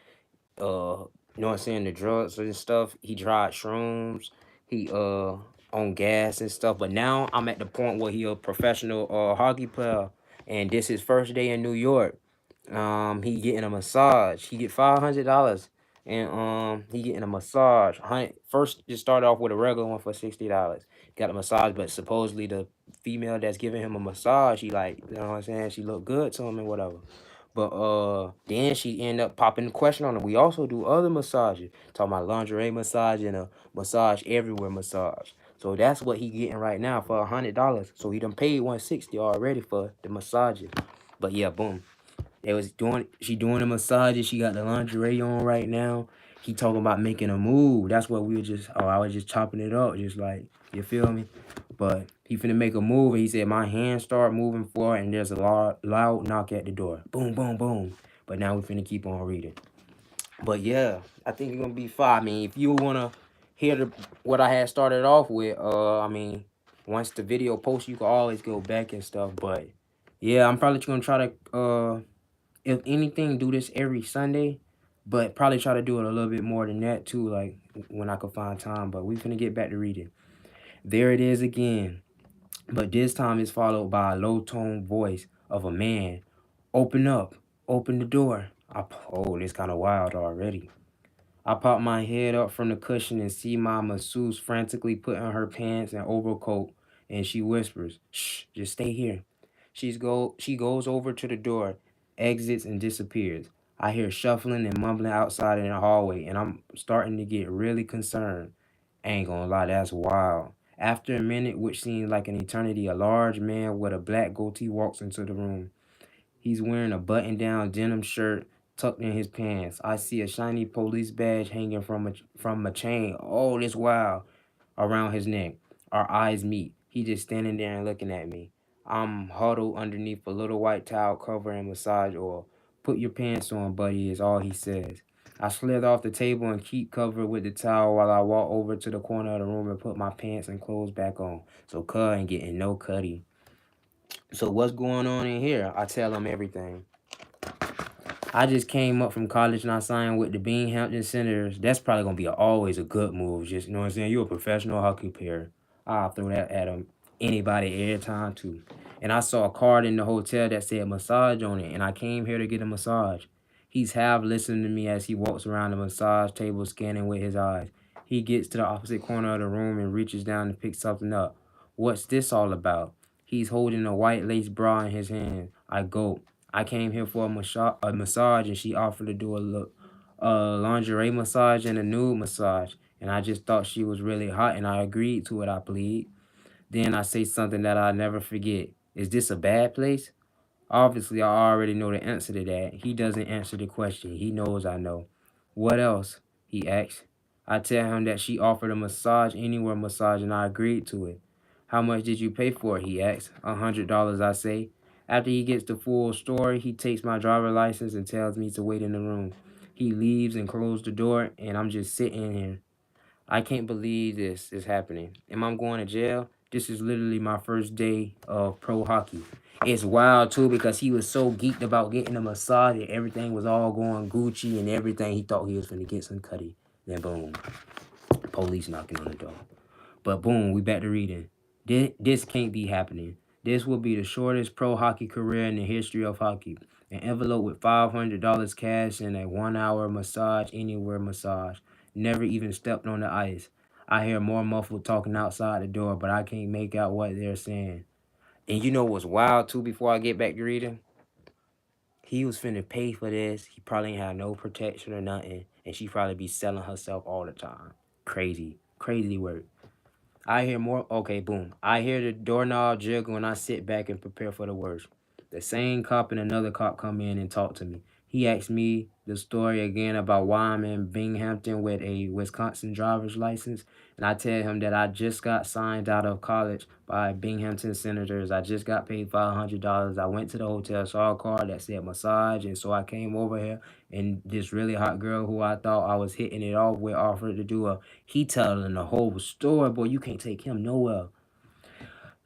Speaker 1: you know what I'm saying, the drugs and stuff. He tried shrooms. He on gas and stuff. But now I'm at the point where he a professional hockey player, and this his first day in New York. He getting a massage. He get $500, and he getting a massage. First, just start off with a regular one for $60. Got a massage, but supposedly the female that's giving him a massage, she like, you know what I'm saying, she look good to him and whatever. But then she end up popping the question on him. We also do other massages, talking about lingerie massage and a massage everywhere massage. So that's what he getting right now for $100. So he done paid 160 already for the massages. But yeah, boom. She doing the massages. She got the lingerie on right now. He talking about making a move. That's what we were just. Oh, I was just chopping it up, just like you feel me. But he finna make a move, and he said my hands start moving forward, and there's a loud knock at the door. Boom, boom, boom. But now we finna keep on reading. But yeah, I think it's gonna be fine. I mean, if you wanna hear what I had started off with, I mean, once the video posts, you can always go back and stuff. But yeah, I'm probably just gonna try to if anything, do this every Sunday, but probably try to do it a little bit more than that too, like when I could find time. But we finna get back to reading. There it is again, but this time it's followed by a low tone voice of a man. Open up, open the door. Oh, this kind of wild already. I pop my head up from the cushion and see my masseuse frantically putting on her pants and overcoat, and she whispers, "Shh, just stay here." She goes over to the door, exits and disappears. I hear shuffling and mumbling outside in the hallway, and I'm starting to get really concerned. Ain't gonna lie, that's wild. After a minute, which seems like an eternity, a large man with a black goatee walks into the room. He's wearing a button-down denim shirt tucked in his pants. I see a shiny police badge hanging from a chain. Oh, this wild around his neck. Our eyes meet. He just standing there and looking at me. I'm huddled underneath a little white towel covering massage oil. Put your pants on, buddy, is all he says. I slid off the table and keep covered with the towel while I walk over to the corner of the room and put my pants and clothes back on. So Cud ain't getting no cutty. So what's going on in here? I tell him everything. I just came up from college and I signed with the Binghamton Senators. That's probably gonna be always a good move. Just you know what I'm saying. You're a professional hockey player. I'll throw that at him. Anybody, every time too. And I saw a card in the hotel that said massage on it, and I came here to get a massage. He's half listening to me as he walks around the massage table, scanning with his eyes. He gets to the opposite corner of the room and reaches down to pick something up. What's this all about? He's holding a white lace bra in his hand. I go. I came here for a massage, and she offered to do a lingerie massage and a nude massage. And I just thought she was really hot, and I agreed to it. I plead. Then I say something that I'll never forget. Is this a bad place? Obviously, I already know the answer to that. He doesn't answer the question. He knows I know. What else? He asks. I tell him that she offered a massage anywhere massage, and I agreed to it. How much did you pay for it? He asks. $100, I say. After he gets the full story, he takes my driver license and tells me to wait in the room. He leaves and closes the door, and I'm just sitting here. I can't believe this is happening. Am I going to jail? This is literally my first day of pro hockey. It's wild too because he was so geeked about getting a massage and everything was all going Gucci and everything. He thought he was gonna get some cutty. Then boom, police knocking on the door. But boom, we back to reading. This can't be happening. This will be the shortest pro hockey career in the history of hockey. An envelope with $500 cash and a 1 hour massage anywhere massage. Never even stepped on the ice. I hear more muffled talking outside the door, but I can't make out what they're saying. And you know what's wild too before I get back to reading? He was finna pay for this. He probably ain't had no protection or nothing. And she probably be selling herself all the time. Crazy. Crazy work. I hear more. Okay, boom. I hear the doorknob jiggle and I sit back and prepare for the worst. The same cop and another cop come in and talk to me. He asks me the story again about why I'm in Binghamton with a Wisconsin driver's license. And I tell him that I just got signed out of college by Binghamton Senators. I just got paid $500. I went to the hotel, saw a card that said massage. And so I came over here. And this really hot girl who I thought I was hitting it off with offered to do a he telling the whole story, boy. You can't take him nowhere.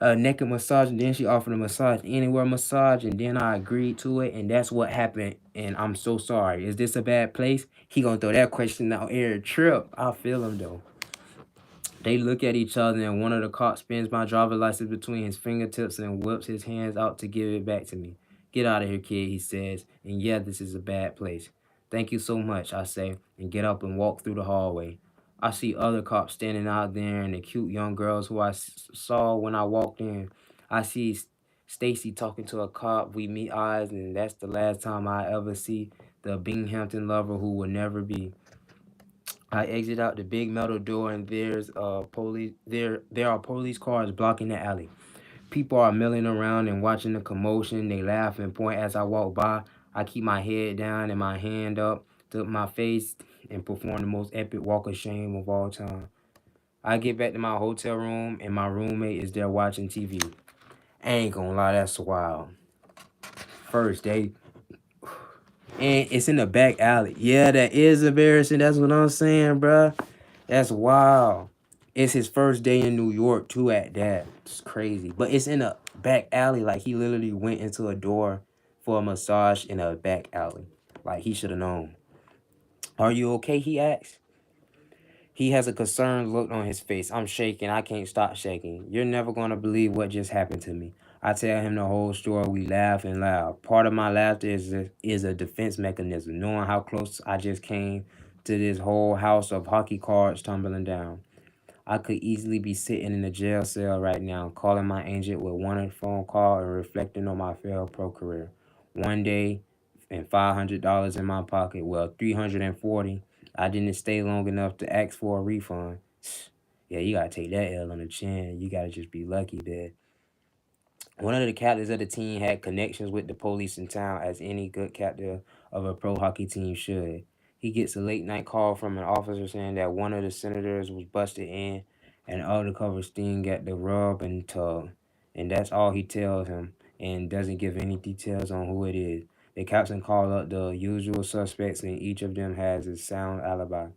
Speaker 1: A naked massage, and then she offered a massage anywhere massage, and then I agreed to it, and that's what happened. And I'm so sorry. Is this a bad place? He gonna throw that question out every trip. I feel him though. They look at each other, and one of the cops spins my driver license between his fingertips and whips his hands out to give it back to me. Get out of here, kid, he says. And yeah, this is a bad place. Thank you so much, I say, and get up and walk through the hallway. I see other cops standing out there and the cute young girls who saw when I walked in. I see Stacy talking to a cop. We meet eyes, and that's the last time I ever see the Binghamton lover who will never be. I exit out the big metal door and there are police cars blocking the alley. People are milling around and watching the commotion. They laugh and point as I walk by. I keep my head down and my hand up to my face and perform the most epic walk of shame of all time. I get back to my hotel room and my roommate is there watching TV. I ain't gonna lie, that's wild. First day, and it's in the back alley. Yeah, that is embarrassing. That's what I'm saying, bruh. That's wild. It's his first day in New York too. At that, it's crazy. But it's in a back alley. Like he literally went into a door for a massage in a back alley. Like he should have known. Are you okay? He asks. He has a concerned look on his face. I'm shaking. I can't stop shaking. You're never going to believe what just happened to me. I tell him the whole story. We laugh and laugh. Part of my laughter is a defense mechanism, knowing how close I just came to this whole house of hockey cards tumbling down. I could easily be sitting in a jail cell right now, calling my agent with one phone call and reflecting on my failed pro career. One day, and $500 in my pocket. Well, 340. I didn't stay long enough to ask for a refund. Yeah, you gotta take that L on the chin. You gotta just be lucky there. One of the captains of the team had connections with the police in town, as any good captain of a pro hockey team should. He gets a late night call from an officer saying that one of the senators was busted in and undercover sting at the rub and tug. and that's all he tells him, and doesn't give any details on who it is. The captain called up the usual suspects, and each of them has a sound alibi.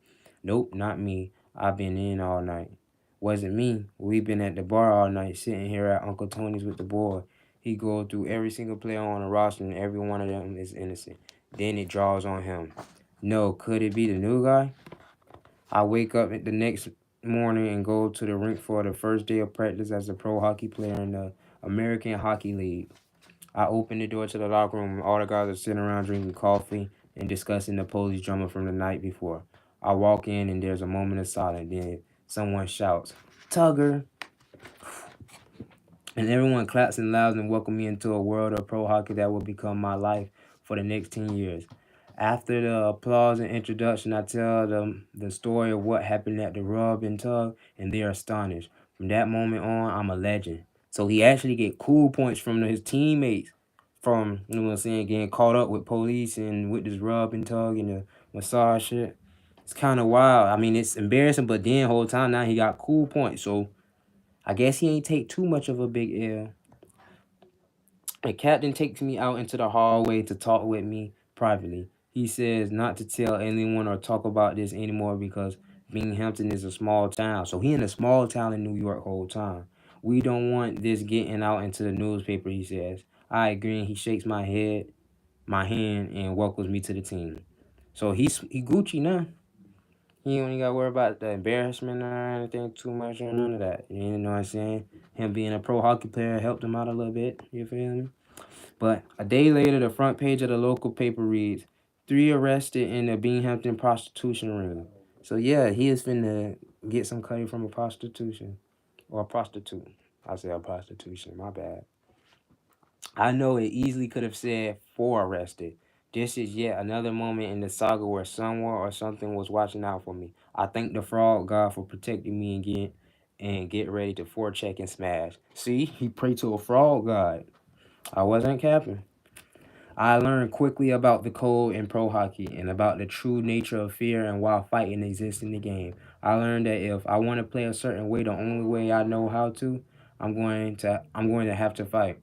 Speaker 1: Nope, not me. I've been in all night. Wasn't me. We've been at the bar all night, sitting here at Uncle Tony's with the boy. He goes through every single player on the roster, and every one of them is innocent. Then it draws on him. No, could it be the new guy? I wake up the next morning and go to the rink for the first day of practice as a pro hockey player in the American Hockey League. I open the door to the locker room and all the guys are sitting around drinking coffee and discussing the police drama from the night before. I walk in and there's a moment of silence. Then someone shouts, Tugger! And everyone claps and laughs and welcomes me into a world of pro hockey that will become my life for the next 10 years. After the applause and introduction, I tell them the story of what happened at the rub and tug, and they're astonished. From that moment on, I'm a legend. So he actually get cool points from his teammates from, you know what I'm saying, getting caught up with police and with this rub and tug and the massage shit. It's kind of wild. I mean, it's embarrassing, but then whole time now he got cool points. So I guess he ain't take too much of a big L. The captain takes me out into the hallway to talk with me privately. He says not to tell anyone or talk about this anymore because Binghamton is a small town. So he in a small town in New York whole time. We don't want this getting out into the newspaper, he says. I agree, and he shakes my hand, and welcomes me to the team. So he Gucci now. He don't even got to worry about the embarrassment or anything too much or none of that. You know what I'm saying? Him being a pro hockey player helped him out a little bit. You feel me? But a day later, the front page of the local paper reads, "Three arrested in the Binghamton prostitution ring." So yeah, he is finna get some cutty from a prostitution. Or a prostitute. I say a prostitution, my bad. I know it easily could have said four arrested. This is yet another moment in the saga where someone or something was watching out for me. I thank the frog god for protecting me and get ready to forecheck and smash. See, he prayed to a frog god. I wasn't capping. I learned quickly about the code in pro hockey and about the true nature of fear and why fighting exists in the game. I learned that if I want to play a certain way, the only way I know how to, I'm going to have to fight.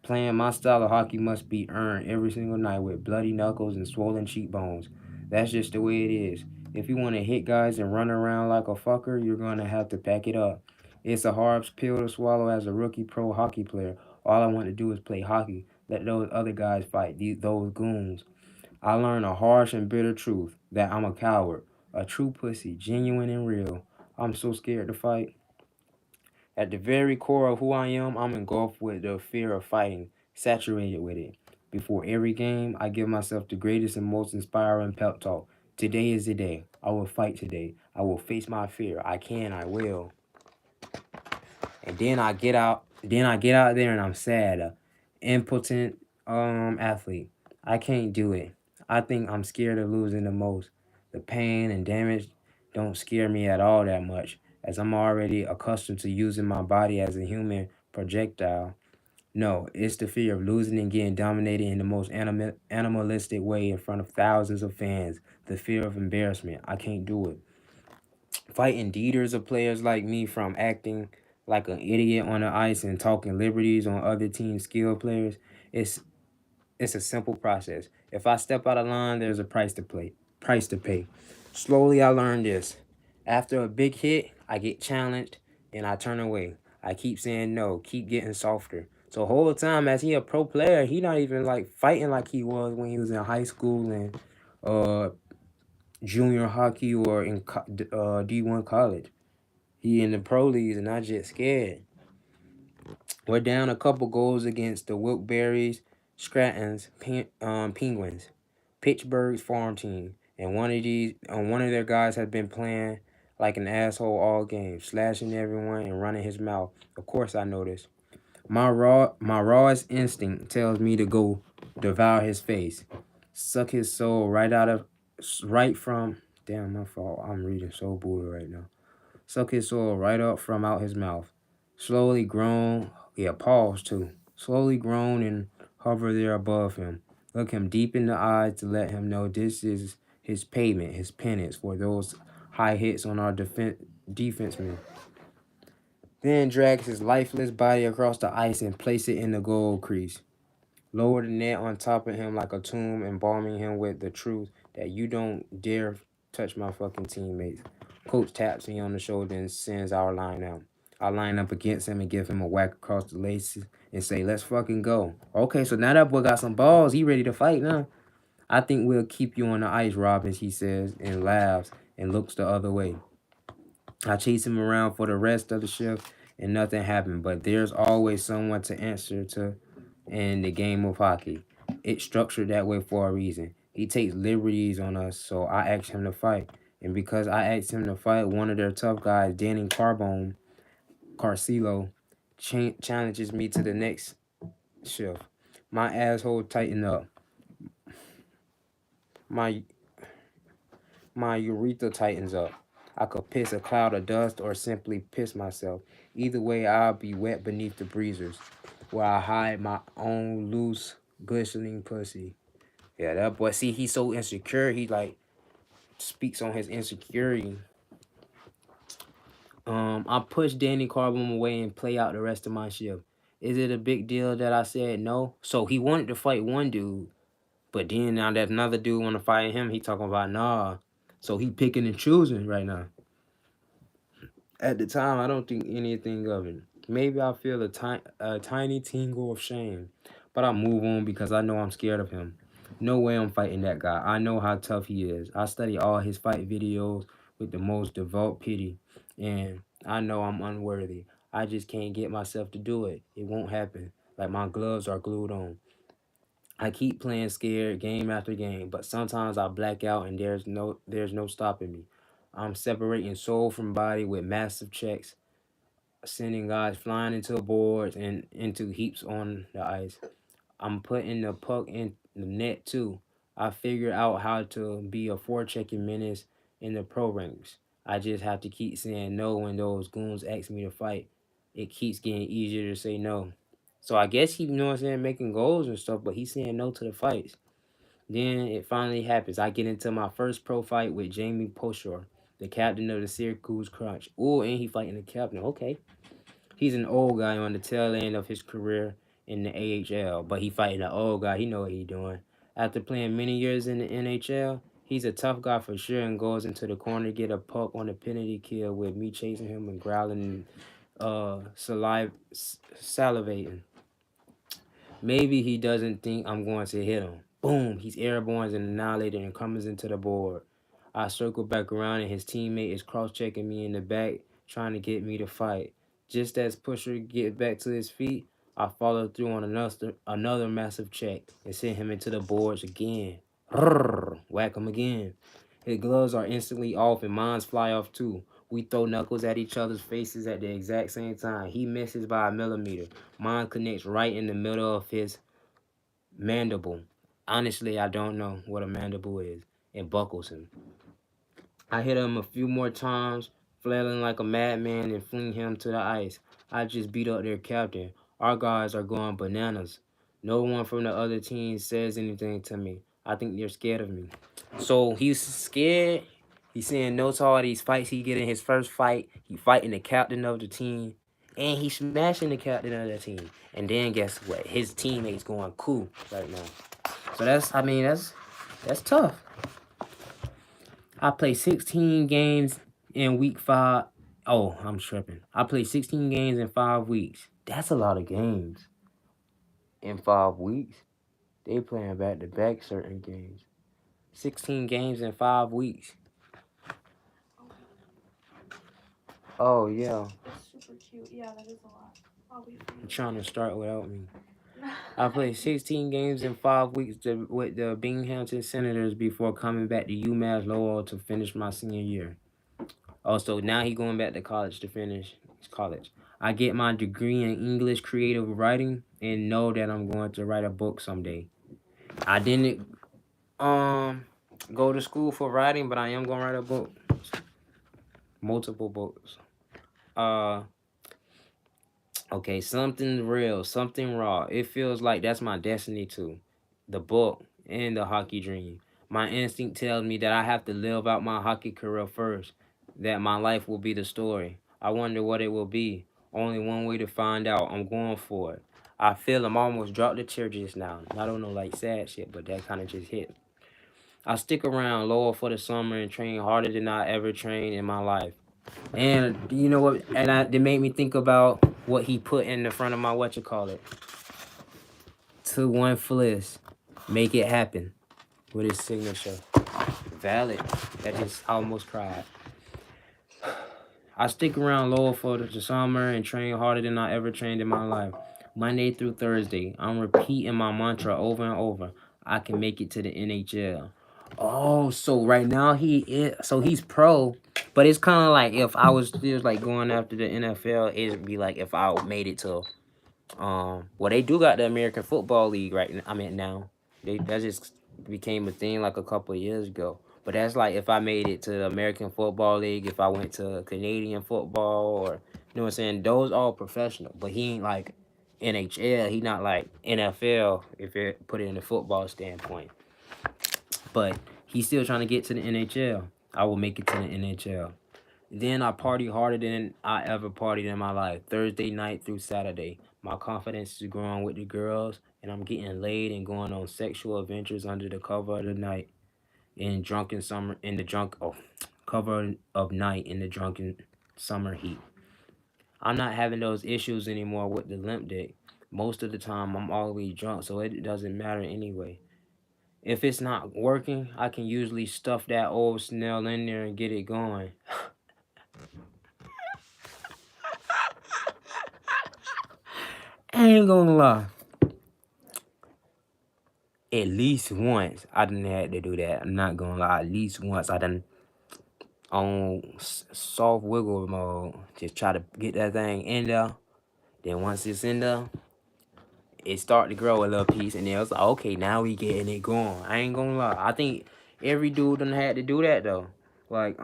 Speaker 1: Playing my style of hockey must be earned every single night with bloody knuckles and swollen cheekbones. That's just the way it is. If you want to hit guys and run around like a fucker, you're going to have to pack it up. It's a hard pill to swallow as a rookie pro hockey player. All I want to do is play hockey. Let those other guys fight, those goons. I learned a harsh and bitter truth that I'm a coward, a true pussy, genuine and real. I'm so scared to fight. At the very core of who I am, I'm engulfed with the fear of fighting, saturated with it. Before every game, I give myself the greatest and most inspiring pep talk. Today is the day. I will fight today. I will face my fear. I can, I will. And then I get out there and I'm sad. Impotent athlete. I can't do it. I think I'm scared of losing the most. The pain and damage don't scare me at all that much, as I'm already accustomed to using my body as a human projectile. No, it's the fear of losing and getting dominated in the most animalistic way in front of thousands of fans. The fear of embarrassment. I can't do it. Fighting deeters of players like me from acting like an idiot on the ice and talking liberties on other team skill players, it's it's a simple process. If I step out of line, there's a price to pay. Slowly I learned this. After a big hit, I get challenged and I turn away. I keep saying no, keep getting softer. So whole time as he a pro player, he not even like fighting like he was when he was in high school and uh junior hockey or in D1 college. He in the pro leagues and I just scared. We're down a couple goals against the Wilkes-Barre's, Scranton's, Penguins, Pittsburgh's farm team, and one of their guys has been playing like an asshole all game, slashing everyone and running his mouth. Of course, I noticed. My rawest instinct tells me to go devour his face, suck his soul right from. Damn, my fault. I'm reading so Buddha right now. Suck his soul right up from out his mouth. Slowly groan, yeah, pause too. Slowly groan and hover there above him. Look him deep in the eyes to let him know this is his payment, his penance for those high hits on our defensemen. then drags his lifeless body across the ice and place it in the goal crease. Lower the net on top of him like a tomb, embalming him with the truth that you don't dare touch my fucking teammates. Coach taps me on the shoulder and sends our line out. I line up against him and give him a whack across the laces and say, let's fucking go. Okay, so now that boy got some balls. He ready to fight now. I think we'll keep you on the ice, Robbins, he says, and laughs and looks the other way. I chase him around for the rest of the shift and nothing happened, but there's always someone to answer to in the game of hockey. It's structured that way for a reason. He takes liberties on us, so I asked him to fight. And because I asked him to fight, one of their tough guys, Danny Carcillo, challenges me to the next shift. My asshole tightened up. My my urethra tightens up. I could piss a cloud of dust or simply piss myself. Either way, I'll be wet beneath the breezers, where I hide my own loose, glistening pussy. Yeah, that boy. See, he's so insecure. He like speaks on his insecurity. I pushed Danny Carbone away and play out the rest of my shift. Is it a big deal that I said no? So he wanted to fight one dude, but then now that another dude want to fight him, he talking about nah. So he picking and choosing right now. At the time, I don't think anything of it. Maybe I feel a tiny tingle of shame, but I move on because I know I'm scared of him. No way I'm fighting that guy. I know how tough he is. I study all his fight videos with the most devout pity, and I know I'm unworthy. I just can't get myself to do it. It won't happen. Like my gloves are glued on. I keep playing scared game after game, but sometimes I black out and there's no stopping me. I'm separating soul from body with massive checks, sending guys flying into boards and into heaps on the ice. I'm putting the puck in the net too. I figured out how to be a forechecking menace in the pro ranks. I just have to keep saying no when those goons ask me to fight. It keeps getting easier to say no. So I guess he, you know what I'm saying, making goals and stuff, but he's saying no to the fights. Then it finally happens. I get into my first pro fight with Jamie Poshore, the captain of the Syracuse Crunch. Oh, and he fighting the captain. Okay. He's an old guy on the tail end of his career in the AHL, but he fighting an old guy. He know what he doing. After playing many years in the NHL, he's a tough guy for sure and goes into the corner to get a puck on a penalty kill with me chasing him and growling, salivating. Maybe he doesn't think I'm going to hit him. Boom, he's airborne and annihilated and comes into the board. I circle back around and his teammate is cross-checking me in the back, trying to get me to fight. Just as Pusher gets back to his feet, I follow through on another massive check and send him into the boards again. Rrrr, whack him again. His gloves are instantly off and mine fly off too. We throw knuckles at each other's faces at the exact same time. He misses by a millimeter. Mine connects right in the middle of his mandible. Honestly, I don't know what a mandible is. It buckles him. I hit him a few more times, flailing like a madman and fling him to the ice. I just beat up their captain. Our guys are going bananas. No one from the other team says anything to me. I think they're scared of me. So he's scared. He's saying no to all these fights he get in his first fight. He fighting the captain of the team. And he's smashing the captain of the team. And then guess what? His teammates going cool right now. So that's tough. I played 16 games in week 5. Oh, I'm tripping. I played 16 games in 5 weeks. That's a lot of games in 5 weeks. They playing back to back certain games. 16 games in 5 weeks. Oh yeah.
Speaker 2: That's super cute. Yeah, that is a lot. I'll be
Speaker 1: You're trying to start without me. I played 16 games in 5 weeks with the Binghamton Senators before coming back to UMass Lowell to finish my senior year. Also, now he going back to college to finish his college. I get my degree in English creative writing and know that I'm going to write a book someday. I didn't go to school for writing, but I am going to write a book. Multiple books. Uh Okay, something real, something raw. It feels like that's my destiny too. The book and the hockey dream. My instinct tells me that I have to live out my hockey career first, that my life will be the story. I wonder what it will be. Only one way to find out. I'm going for it. I feel I'm almost dropped the chair just now. I don't know like sad shit, but that kind of just hit. I stick around lower for the summer and train harder than I ever trained in my life. And you know what? And they made me think about what he put in the front of my what you call it. 2-1 Flisss. Make it happen with his signature. Valid. That just almost cried. I stick around lower for the summer and train harder than I ever trained in my life. Monday through Thursday, I'm repeating my mantra over and over. I can make it to the NHL. Oh, so right now he's pro, but it's kind of like if I was still like going after the NFL, it'd be like if I made it to well, they do got the American Football League right now. I mean, now that just became a thing like a couple of years ago. But that's like if I made it to the American Football League, if I went to Canadian football, or you know what I'm saying. Those all professional, but he ain't like NHL. He not like NFL if it put it in the football standpoint. But he's still trying to get to the NHL. I will make it to the NHL. Then I party harder than I ever partied in my life. Thursday night through Saturday. My confidence is growing with the girls, and I'm getting laid and going on sexual adventures under the cover of the night. In drunken summer, in the drunk, oh, cover of night in the drunken summer heat. I'm not having those issues anymore with the limp dick. Most of the time, I'm always drunk, so it doesn't matter anyway. If it's not working, I can usually stuff that old snail in there and get it going. I ain't gonna lie. At least once I done had to do that. I'm not gonna lie. At least once I done on soft wiggle mode, just try to get that thing in there. Then once it's in there, it start to grow a little piece, and then it's like, okay, now we getting it going. I ain't gonna lie. I think every dude done had to do that though. Like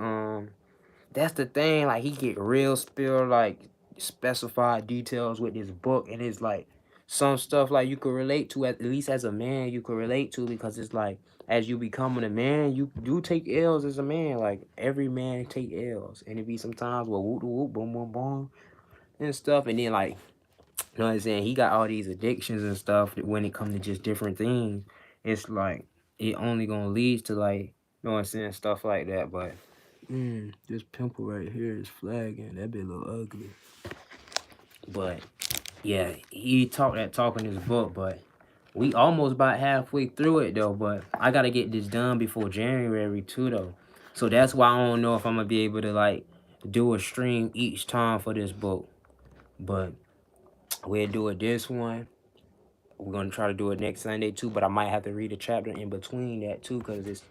Speaker 1: that's the thing. Like he get real spill like specified details with this book, and it's like some stuff like you could relate to at least as a man. You could relate to because it's like as you becoming a man, you do take L's as a man. Like every man take L's, and it be sometimes well whoop whoop boom boom boom and stuff, and then like you know what I'm saying. He got all these addictions and stuff that when it comes to just different things, it's like it only gonna lead to like you know what I'm saying stuff like that, but. This pimple right here is flagging. That bit look ugly. But yeah, he talked that talk in his book, but we almost about halfway through it though. But I gotta get this done before January too though. So that's why I don't know if I'm gonna be able to like do a stream each time for this book. But we'll do it this one. We're gonna try to do it next Sunday too, but I might have to read a chapter in between that too, because it's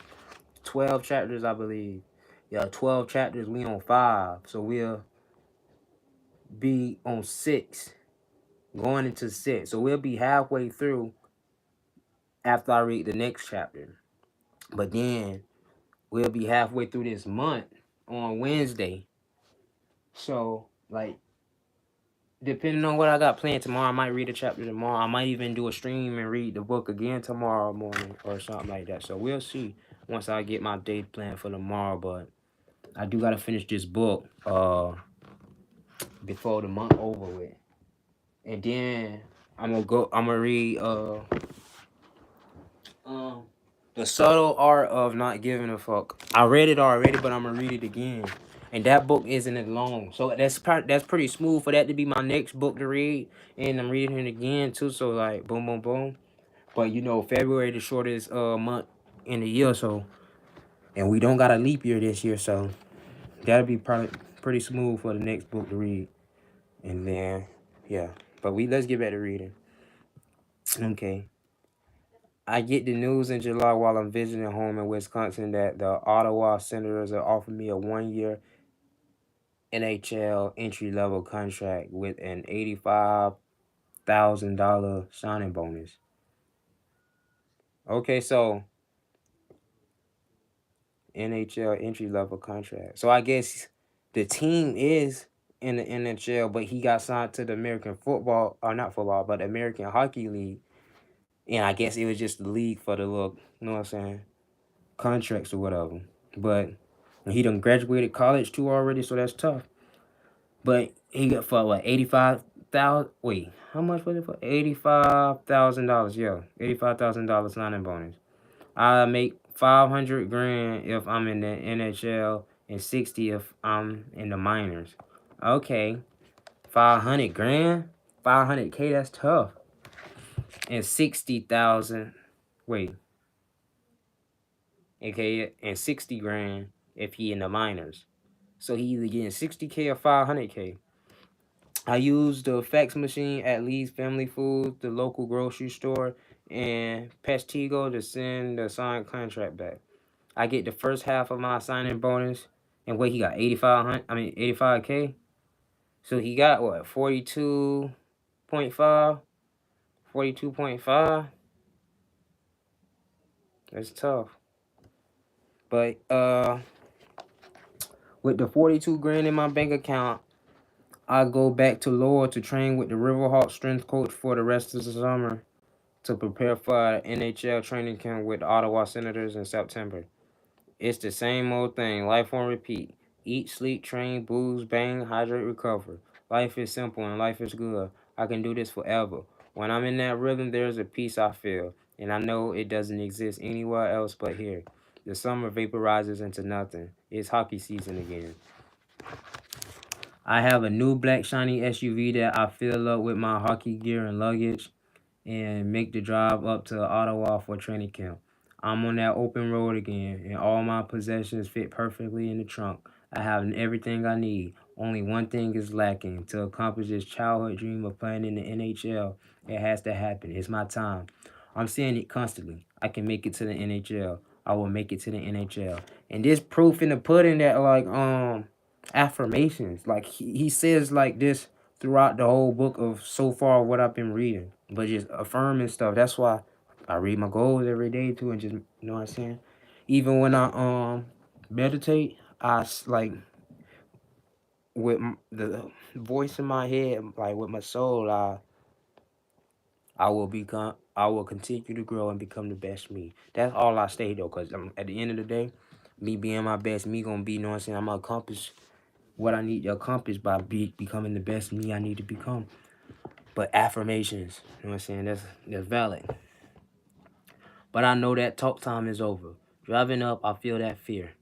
Speaker 1: 12 chapters, I believe. Yeah, 12 chapters. We on 5. So we'll be on 6, going into 6. So we'll be halfway through after I read the next chapter. But then we'll be halfway through this month on Wednesday. So, like, depending on what I got planned tomorrow, I might read a chapter tomorrow. I might even do a stream and read the book again tomorrow morning or something like that. So we'll see once I get my day planned for tomorrow. But I do gotta finish this book before the month over with. And then I'm gonna read um The Subtle Art of Not Giving a Fuck. I read it already, but I'm gonna read it again. And that book isn't as long, so that's pretty smooth for that to be my next book to read. And I'm reading it again too, so like boom, boom, boom. But you know, February the shortest month in the year, so and we don't got a leap year this year, so that'll be probably pretty smooth for the next book to read. And then yeah, but let's get back to reading. Okay. I get the news in July while I'm visiting home in Wisconsin that the Ottawa Senators are offering me a 1 year NHL entry level contract with an $85,000 signing bonus. Okay, so NHL entry level contract. So I guess the team is in the NHL, but he got signed to the American football, or not football, but American Hockey League. And I guess it was just the league for the little, you know what I'm saying, contracts or whatever. But he done graduated college too already, so that's tough. But he got for what 85,000. Wait, how much was it for? $85,000. Yeah, $85,000 signing bonus. I make 500 grand if I'm in the NHL and 60 if I'm in the minors. Okay, 500 grand, 500K. That's tough. And 60,000. Wait, okay, and 60 grand if he in the minors. So he either getting 60K or 500K. I use the fax machine at Lee's Family Foods, the local grocery store, and Pestigo to send the signed contract back. I get the first half of my signing bonus, and wait, he got 8500. I mean 85K. So he got what 42.5, 42.5. That's tough. But with the 42 grand in my bank account, I go back to Lowell to train with the Riverhawk strength coach for the rest of the summer to prepare for an NHL training camp with the Ottawa Senators in September. It's the same old thing, life on repeat. Eat, sleep, train, booze, bang, hydrate, recover. Life is simple and life is good. I can do this forever. When I'm in that rhythm, there's a peace I feel, and I know it doesn't exist anywhere else but here. The summer vaporizes into nothing. It's hockey season again. I have a new black shiny SUV that I fill up with my hockey gear and luggage and make the drive up to Ottawa for training camp. I'm on that open road again, and all my possessions fit perfectly in the trunk. I have everything I need. Only one thing is lacking. To accomplish this childhood dream of playing in the NHL, it has to happen. It's my time. I'm saying it constantly. I can make it to the NHL. I will make it to the NHL. And this proof in the pudding that like affirmations. Like he says like this throughout the whole book of so far what I've been reading, but just affirming stuff. That's why I read my goals every day too, and just you know what I'm saying. Even when I meditate, like with the voice in my head, like with my soul, I will continue to grow and become the best me. That's all I say though, cause at the end of the day, me being my best me gonna be, you know what I'm saying. I'm gonna accomplish what I need to accomplish by becoming the best me I need to become. But affirmations, you know what I'm saying? That's valid. But I know that talk time is over. Driving up, I feel that fear.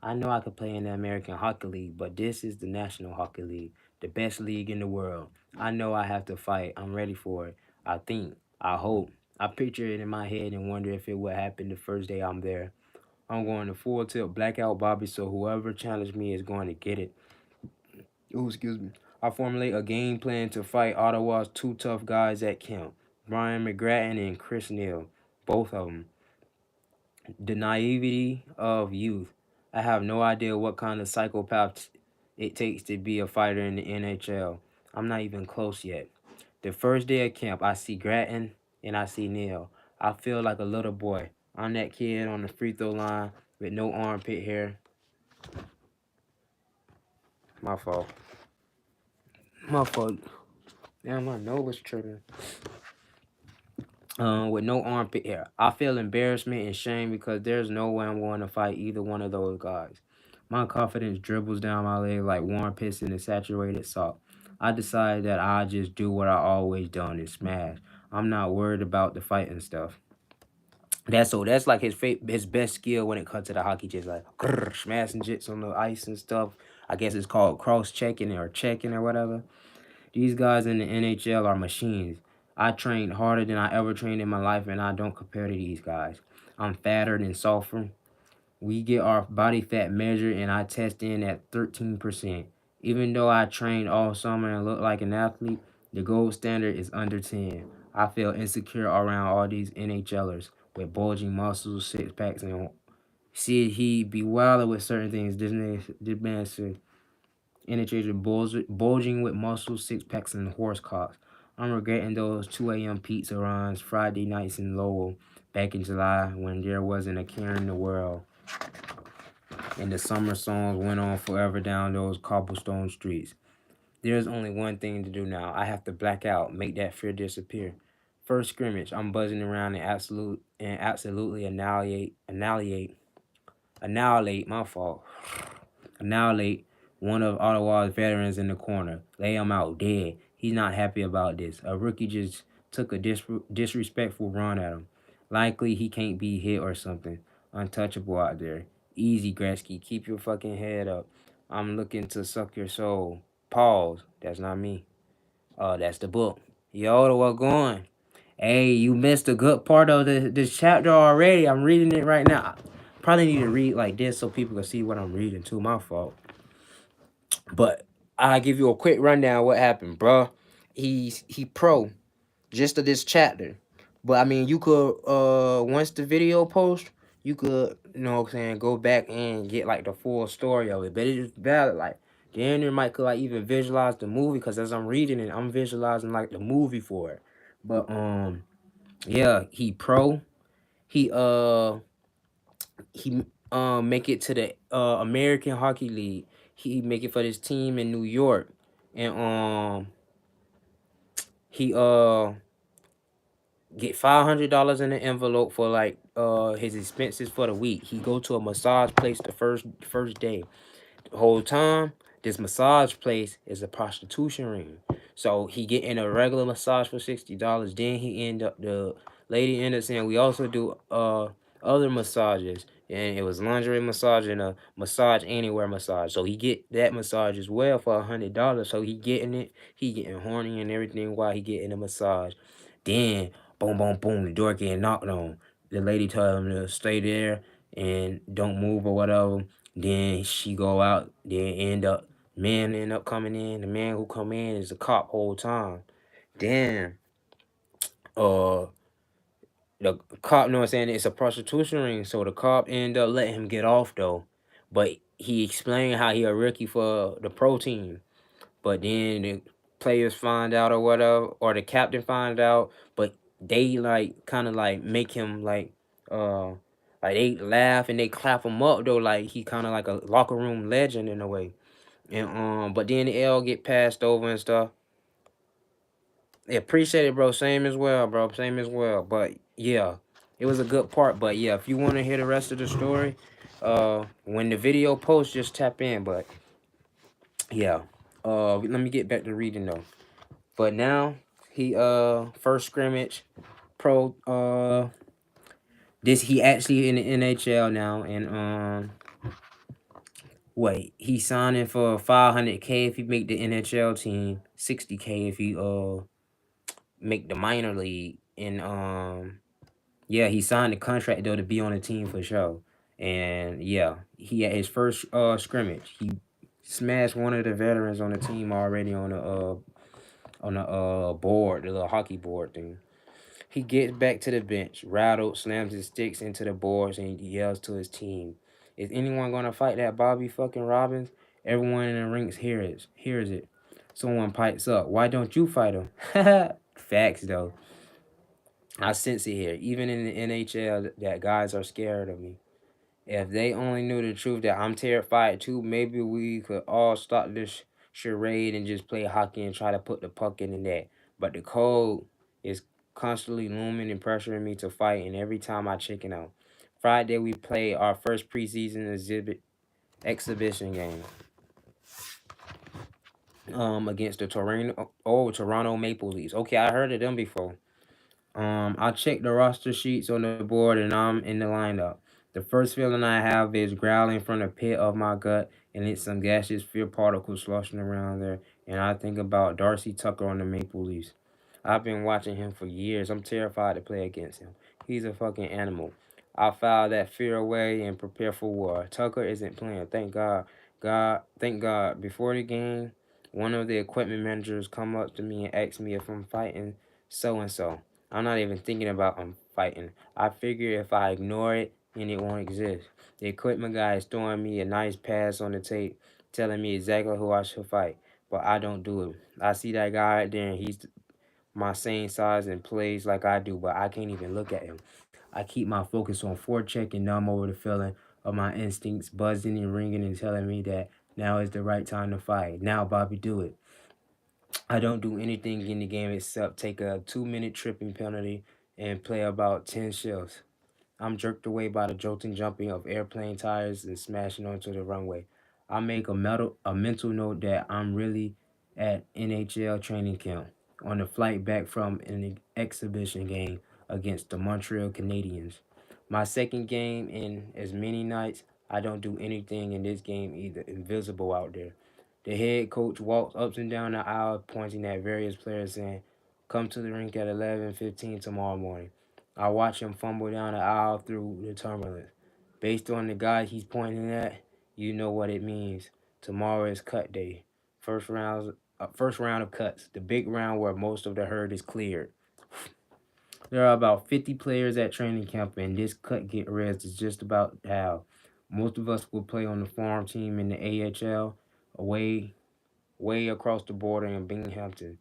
Speaker 1: I know I could play in the American Hockey League, but this is the National Hockey League, the best league in the world. I know I have to fight. I'm ready for it. I think. I hope. I picture it in my head and wonder if it would happen the first day I'm there. I'm going to full tilt blackout Bobby, so whoever challenged me is going to get it. Oh, excuse me. I formulate a game plan to fight Ottawa's two tough guys at camp, Brian McGrattan and Chris Neal, both of them. The naivety of youth. I have no idea what kind of psychopath it takes to be a fighter in the NHL. I'm not even close yet. The first day of camp, I see Grattan and I see Neal. I feel like a little boy. I'm that kid on the free throw line with no armpit hair. My fault. My fault. Damn, my nose was tripping. With no armpit hair. I feel embarrassment and shame because there's no way I'm going to fight either one of those guys. My confidence dribbles down my leg like warm piss in a saturated salt. I decided that I'll just do what I always done and smash. I'm not worried about the fighting stuff. That's like his best skill when it comes to the hockey, just like smashing jits on the ice and stuff. I guess it's called cross checking or checking or whatever. These guys in the NHL are machines. I trained harder than I ever trained in my life, and I don't compare to these guys. I'm fatter than sulfur. We get our body fat measured, and I test in at 13%. Even though I trained all summer and look like an athlete, the gold standard is under 10. I feel insecure around all these NHLers with bulging muscles, six packs, and see he be wilder with certain things. This man said integrated bulging with muscles, six packs, and horse cocks. I'm regretting those 2 a.m. pizza runs Friday nights in Lowell back in July when there wasn't a care in the world and the summer songs went on forever down those cobblestone streets. There's only one thing to do now. I have to black out, make that fear disappear. First scrimmage, I'm buzzing around and absolutely annihilate my fault. Annihilate one of Ottawa's veterans in the corner. Lay him out dead. He's not happy about this. A rookie just took a disrespectful run at him. Likely he can't be hit or something. Untouchable out there. Easy, Gretzky. Keep your fucking head up. I'm looking to suck your soul. Pause. That's not me. That's the book. Yo, what going? Hey, you missed a good part of this chapter already. I'm reading it right now. Probably need to read like this so people can see what I'm reading too. My fault. But I'll give you a quick rundown what happened, bruh. He pro just of this chapter. But I mean you could once the video post, you could, you know what I'm saying, go back and get like the full story of it. But it is valid, like the ending might could like even visualize the movie because as I'm reading it, I'm visualizing like the movie for it. But yeah, he pro. He he make it to the American Hockey League. He make it for this team in New York, and he get $500 in the envelope for like his expenses for the week. He go to a massage place the first day. The whole time, this massage place is a prostitution ring. So he get in a regular massage for $60. Then he end up the lady ended up saying we also do other massages. And it was lingerie massage and a massage anywhere massage. So he get that massage as well for $100. So he getting it, he getting horny and everything while he getting the massage. Then boom, boom, boom, the door getting knocked on. The lady tell him to stay there and don't move or whatever. Then she go out, then end up coming in. The man who come in is a cop whole time. Then uh the cop, know what I'm saying, it's a prostitution ring, so the cop end up letting him get off though. But he explained how he a rookie for the pro team. But then the players find out or whatever, or the captain find out, but they like kind of like make him like they laugh and they clap him up though, like he kind of like a locker room legend in a way. And but then the L get passed over and stuff. Yeah, appreciate it, bro. Same as well, bro. Same as well. But yeah, it was a good part. But yeah, if you want to hear the rest of the story, when the video posts, just tap in. But yeah, let me get back to reading though. But now he first scrimmage pro this he actually in the NHL now, and wait, he's signing for 500K if he make the NHL team, 60K if he make the minor league, and yeah, he signed the contract though to be on the team for sure. And yeah, he had his first scrimmage. He smashed one of the veterans on the team already on the board, the little hockey board thing. He gets back to the bench, rattled, slams his sticks into the boards, and yells to his team, "Is anyone gonna fight that Bobby fucking Robbins?" Everyone in the rinks hears it. Someone pipes up, "Why don't you fight him?" Facts though. I sense it here. Even in the NHL, that guys are scared of me. If they only knew the truth that I'm terrified too, maybe we could all stop this charade and just play hockey and try to put the puck in the net. But the code is constantly looming and pressuring me to fight, and every time I chicken out. Friday we play our first preseason exhibition game against the Toronto Maple Leafs. Okay, I heard of them before. I check the roster sheets on the board and I'm in the lineup. The first feeling I have is growling from the pit of my gut, and it's some gaseous fear particles sloshing around there. And I think about Darcy Tucker on the Maple Leafs. I've been watching him for years. I'm terrified to play against him. He's a fucking animal. I file that fear away and prepare for war. Tucker isn't playing. Thank God. Thank God. Before the game, one of the equipment managers come up to me and asks me if I'm fighting so and so. I'm not even thinking about I'm fighting. I figure if I ignore it, then it won't exist. The equipment guy is throwing me a nice pass on the tape, telling me exactly who I should fight, but I don't do it. I see that guy right there, and he's my same size and plays like I do, but I can't even look at him. I keep my focus on forecheck and numb over the feeling of my instincts buzzing and ringing and telling me that now is the right time to fight. Now, Bobby, do it. I don't do anything in the game except take a 2-minute tripping penalty and play about 10 shifts. I'm jerked away by the jolting jumping of airplane tires and smashing onto the runway. I make a mental note that I'm really at NHL training camp on the flight back from an exhibition game against the Montreal Canadiens. My second game in as many nights, I don't do anything in this game either. Invisible out there. The head coach walks up and down the aisle pointing at various players saying, "Come to the rink at 11:15 tomorrow morning." I watch him fumble down the aisle through the turbulence. Based on the guy he's pointing at, you know what it means. Tomorrow is cut day. First round of cuts. The big round where most of the herd is cleared. There are about 50 players at training camp, and this cut get rest is just about how most of us will play on the farm team in the AHL, away way across the border in Binghamton,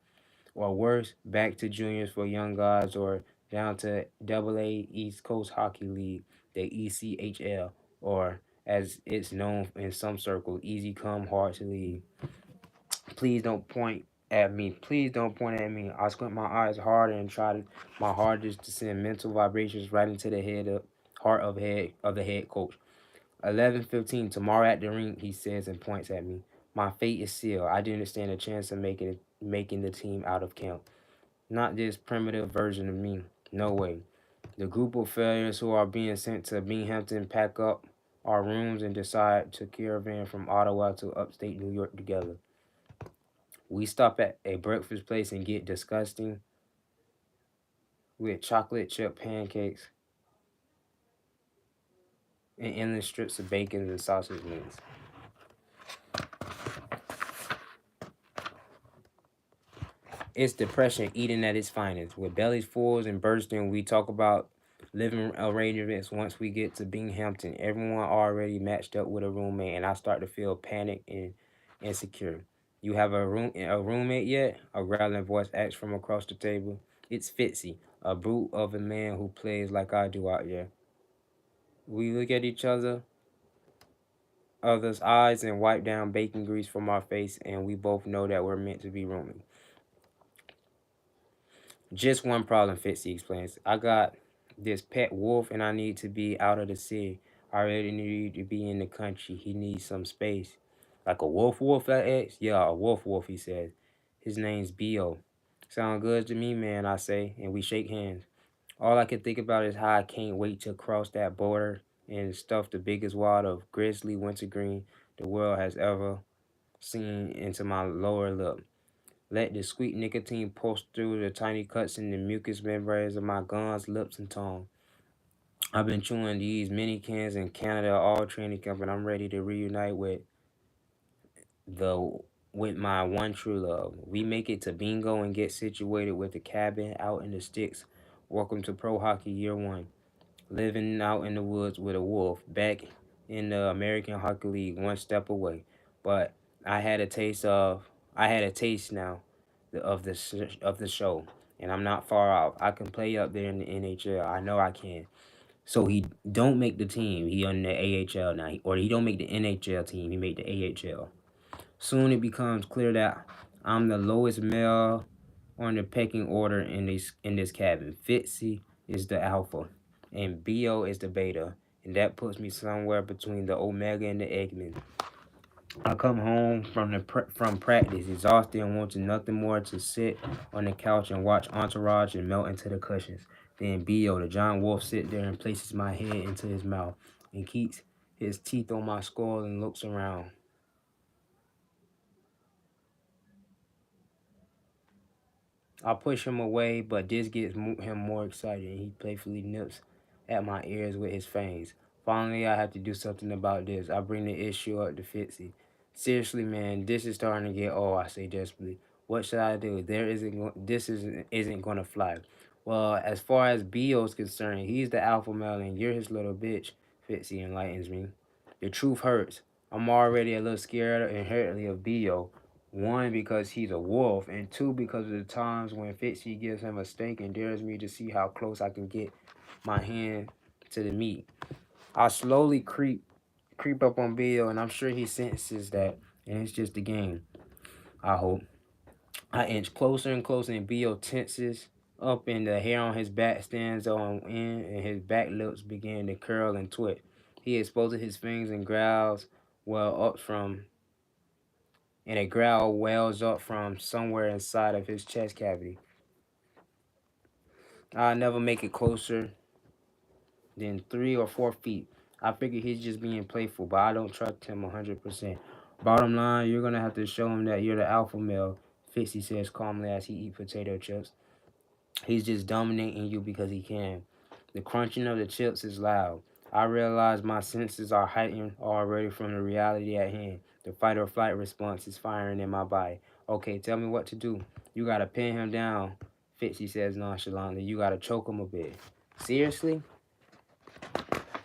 Speaker 1: or worse, back to juniors for young guys, or down to AA East Coast Hockey League, the ECHL, or as it's known in some circles, Easy Come Hard to Leave. Please don't point at me. Please don't point at me. I squint my eyes harder and my hardest to send mental vibrations right into the heart of the head coach. 11:15 tomorrow at the rink, he says and points at me. My fate is sealed. I didn't stand a chance of making the team out of camp. Not this primitive version of me. No way. The group of failures who are being sent to Binghamton pack up our rooms and decide to caravan from Ottawa to upstate New York together. We stop at a breakfast place and get disgusting with chocolate chip pancakes and endless strips of bacon and sausage links. It's depression eating at its finest. With bellies full and bursting, we talk about living arrangements once we get to Binghamton. Everyone already matched up with a roommate, and I start to feel panicked and insecure. "You have a roommate yet?" A growling voice asks from across the table. It's Fitzy, a brute of a man who plays like I do out here. We look at other's eyes and wipe down bacon grease from our face, and we both know that we're meant to be rooming. Just one problem, Fitzy explains. I got this pet wolf and I need to be out of the city. I really need to be in the country. He needs some space. Like a wolf, I asked. Yeah, a wolf, he says. His name's B.O. Sound good to me, man, I say, and we shake hands. All I can think about is how I can't wait to cross that border and stuff the biggest wad of grizzly wintergreen the world has ever seen into my lower lip. Let the sweet nicotine pulse through the tiny cuts in the mucous membranes of my gums, lips, and tongue. I've been chewing these mini cans in Canada all training camp, and I'm ready to reunite the with my one true love. We make it to bingo and get situated with the cabin out in the sticks. Welcome to Pro Hockey Year One. Living out in the woods with a wolf, back in the American Hockey League, one step away. But I had a taste of, I had a taste now of the show, and I'm not far off. I can play up there in the NHL. I know I can. So he don't make the team. He on the AHL now, or he don't make the NHL team. He made the AHL. Soon it becomes clear that I'm the lowest male on the pecking order in this cabin. Fitzy is the alpha, and Bo is the beta, and that puts me somewhere between the Omega and the Eggman. I come home from practice exhausted and wanting nothing more to sit on the couch and watch Entourage and melt into the cushions. Then Bo, the giant wolf, sits there and places my head into his mouth and keeps his teeth on my skull and looks around. I push him away, but this gets him more excited, and he playfully nips at my ears with his fangs. Finally, I have to do something about this. I bring the issue up to Fitzy. "Seriously, man, this is starting to get old," I say desperately. "What should I do? This isn't going to fly." "Well, as far as Bo's concerned, he's the alpha male, and you're his little bitch," Fitzy enlightens me. The truth hurts. I'm already a little scared inherently of Bo. One, because he's a wolf, and two, because of the times when Fitzy gives him a steak and dares me to see how close I can get my hand to the meat. I slowly creep up on Bill, and I'm sure he senses that, and it's just a game, I hope. I inch closer and closer, and Bill tenses up, and the hair on his back stands on end, and his back lips begin to curl and twitch. He exposes his fangs and growls well up from, and a growl wells up from somewhere inside of his chest cavity. I never make it closer than 3 or 4 feet. I figure he's just being playful, but I don't trust him 100%. Bottom line, you're gonna have to show him that you're the alpha male, Fitzy says calmly as he eats potato chips. He's just dominating you because he can. The crunching of the chips is loud. I realize my senses are heightened already from the reality at hand. The fight or flight response is firing in my body. Okay, tell me what to do. You gotta pin him down, Fitzy says nonchalantly. You gotta choke him a bit. Seriously?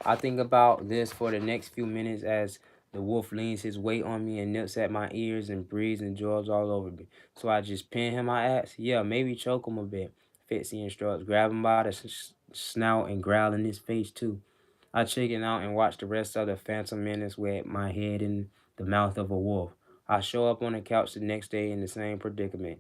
Speaker 1: I think about this for the next few minutes as the wolf leans his weight on me and nips at my ears and breathes and jaws all over me. So I just pin him, I ask? Yeah, maybe choke him a bit. Fitzy instructs. Grab him by the snout and growl in his face too. I chicken out and watch the rest of the Phantom Menace with my head in the mouth of a wolf. I show up on the couch the next day in the same predicament,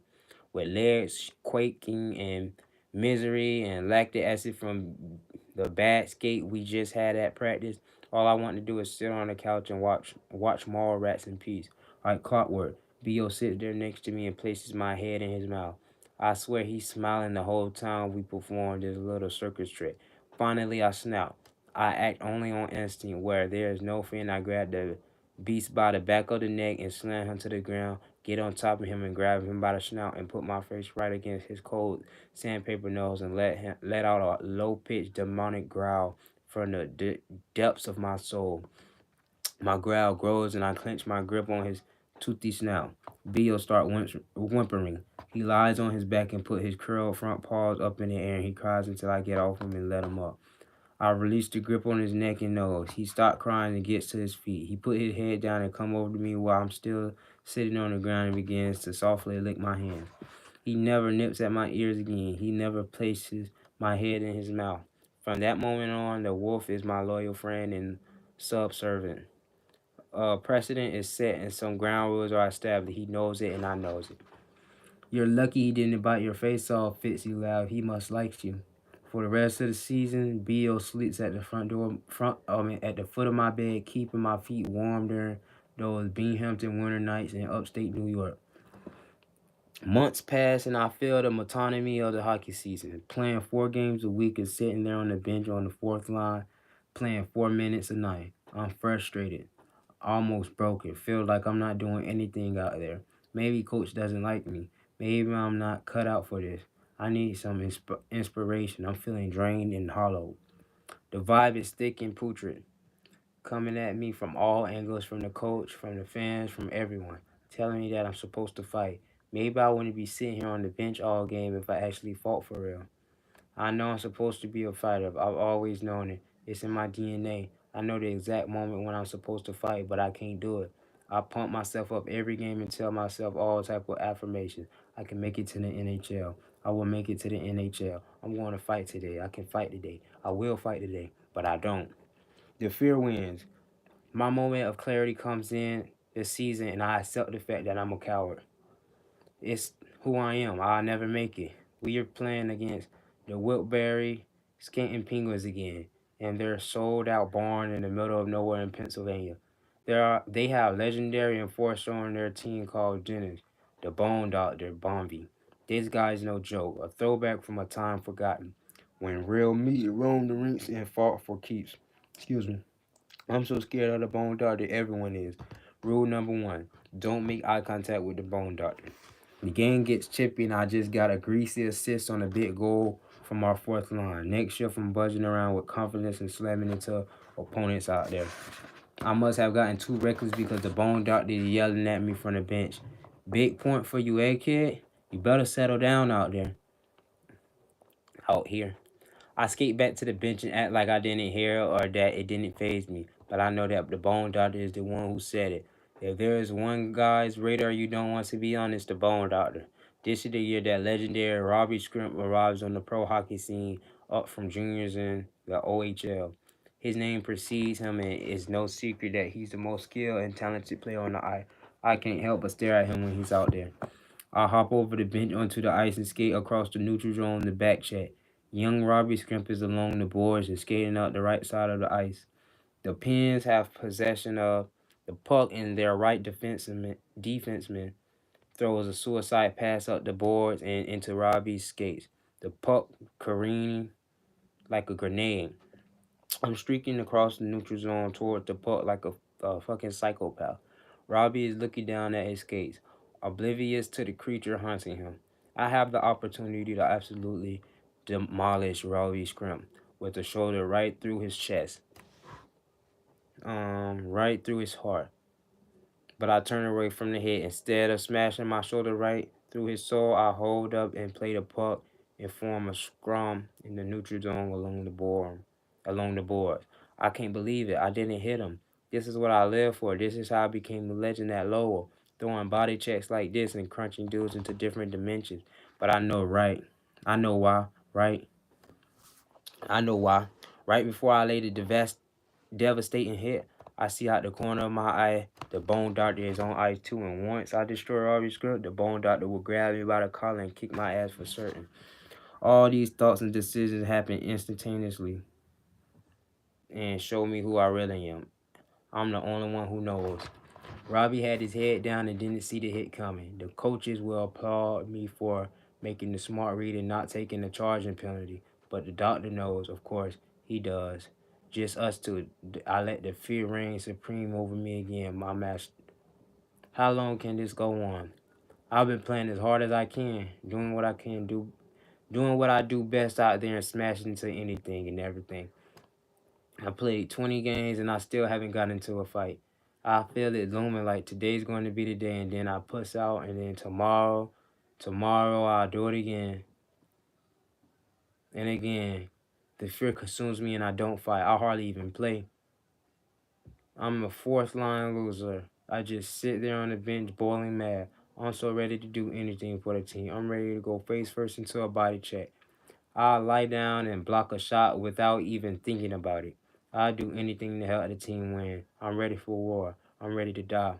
Speaker 1: with legs quaking in misery and lactic acid from the bad skate we just had at practice. All I want to do is sit on the couch and watch Mall Rats in peace. Like clockwork, Bo sits there next to me and places my head in his mouth. I swear he's smiling the whole time we perform this little circus trick. Finally, I snap. I act only on instinct, where there is no fear, and I grab the beast by the back of the neck and slam him to the ground, get on top of him and grab him by the snout and put my face right against his cold sandpaper nose and let out a low-pitched demonic growl from the depths of my soul. My growl grows and I clench my grip on his toothy snout. Beal starts whimpering. He lies on his back and put his curled front paws up in the air and he cries until I get off him and let him up. I released the grip on his neck and nose. He stopped crying and gets to his feet. He put his head down and come over to me while I'm still sitting on the ground and begins to softly lick my hands. He never nips at my ears again. He never places my head in his mouth. From that moment on, the wolf is my loyal friend and subservient. Precedent is set and some ground rules are established. He knows it and I knows it. You're lucky he didn't bite your face off, Fitzy loud. He must like you. For the rest of the season, Bo sleeps at the at the foot of my bed, keeping my feet warm during those Binghamton winter nights in upstate New York. Months pass and I feel the monotony of the hockey season. Playing 4 games a week and sitting there on the bench on the fourth line, playing 4 minutes a night. I'm frustrated, almost broken. Feel like I'm not doing anything out there. Maybe coach doesn't like me. Maybe I'm not cut out for this. I need some inspiration. I'm feeling drained and hollow. The vibe is thick and putrid, coming at me from all angles, from the coach, from the fans, from everyone, telling me that I'm supposed to fight. Maybe I wouldn't be sitting here on the bench all game if I actually fought for real. I know I'm supposed to be a fighter. I've always known it. It's in my DNA. I know the exact moment when I'm supposed to fight, but I can't do it. I pump myself up every game and tell myself all type of affirmations. I can make it to the NHL. I will make it to the NHL. I'm going to fight today. I can fight today. I will fight today, but I don't. The fear wins. My moment of clarity comes in this season, and I accept the fact that I'm a coward. It's who I am. I'll never make it. We are playing against the Wilkes-Barre Skating Penguins again, and their sold out barn in the middle of nowhere in Pennsylvania. They have legendary enforcer on their team called Dennis, the Bone Doctor Bombi. This guy's no joke, a throwback from a time forgotten when real meat roamed the rinks and fought for keeps. Excuse me. I'm so scared of the Bone Doctor, everyone is. Rule number one, don't make eye contact with the Bone Doctor. The game gets chippy, and I just got a greasy assist on a big goal from our fourth line. Next shift, I'm buzzing around with confidence and slamming into opponents out there. I must have gotten too reckless because the Bone Doctor is yelling at me from the bench. Big point for you, eh, kid? You better settle down out here. I skate back to the bench and act like I didn't hear it or that it didn't phase me. But I know that the Bone Doctor is the one who said it. If there is one guy's radar you don't want to be on, it's the Bone Doctor. This is the year that legendary Robbie Scrimp arrives on the pro hockey scene up from juniors in the OHL. His name precedes him, and it's no secret that he's the most skilled and talented player on the ice. I can't help but stare at him when he's out there. I hop over the bench onto the ice and skate across the neutral zone to back check. Young Robbie Scrimp is along the boards and skating out the right side of the ice. The Pens have possession of The puck and their right defenseman throws a suicide pass up the boards and into Robbie's skates. The puck careening like a grenade. I'm streaking across the neutral zone toward the puck like a fucking psychopath. Robbie is looking down at his skates, oblivious to the creature hunting him. I have the opportunity to absolutely demolish Robbie's scrimp with a shoulder right through his chest, right through his heart. But I turn away from the hit. Instead of smashing my shoulder right through his soul, I hold up and play the puck and form a scrum in the neutral zone along the boards. I can't believe it. I didn't hit him. This is what I live for. This is how I became a legend at Lowell, throwing body checks like this and crunching dudes into different dimensions. But I know right. I know why, right? I know why. Right before I laid the devastating hit, I see out the corner of my eye the bone doctor is on ice too, and once I destroy Robbie's script, the bone doctor will grab me by the collar and kick my ass for certain. All these thoughts and decisions happen instantaneously and show me who I really am. I'm the only one who knows. Robbie had his head down and didn't see the hit coming. The coaches will applaud me for making the smart read and not taking the charging penalty. But the doctor knows, of course, he does. Just us two. I let the fear reign supreme over me again, my master. How long can this go on? I've been playing as hard as I can, doing what I do best out there and smashing into anything and everything. I played 20 games and I still haven't gotten into a fight. I feel it looming like today's going to be the day, and then I puss out, and then tomorrow I'll do it again and again. The fear consumes me and I don't fight. I hardly even play. I'm a fourth line loser. I just sit there on the bench boiling mad. I'm so ready to do anything for the team. I'm ready to go face first into a body check. I'll lie down and block a shot without even thinking about it. I'll do anything to help the team win. I'm ready for war. I'm ready to die.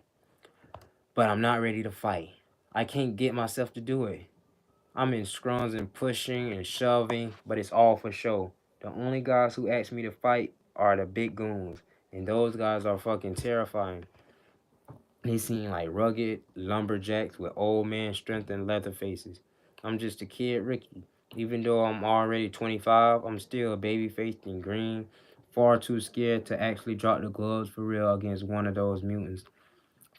Speaker 1: But I'm not ready to fight. I can't get myself to do it. I'm in scrums and pushing and shoving, but it's all for show. The only guys who ask me to fight are the big goons. And those guys are fucking terrifying. They seem like rugged lumberjacks with old man strength and leather faces. I'm just a kid, Ricky. Even though I'm already 25, I'm still baby faced and green, far too scared to actually drop the gloves for real against one of those mutants.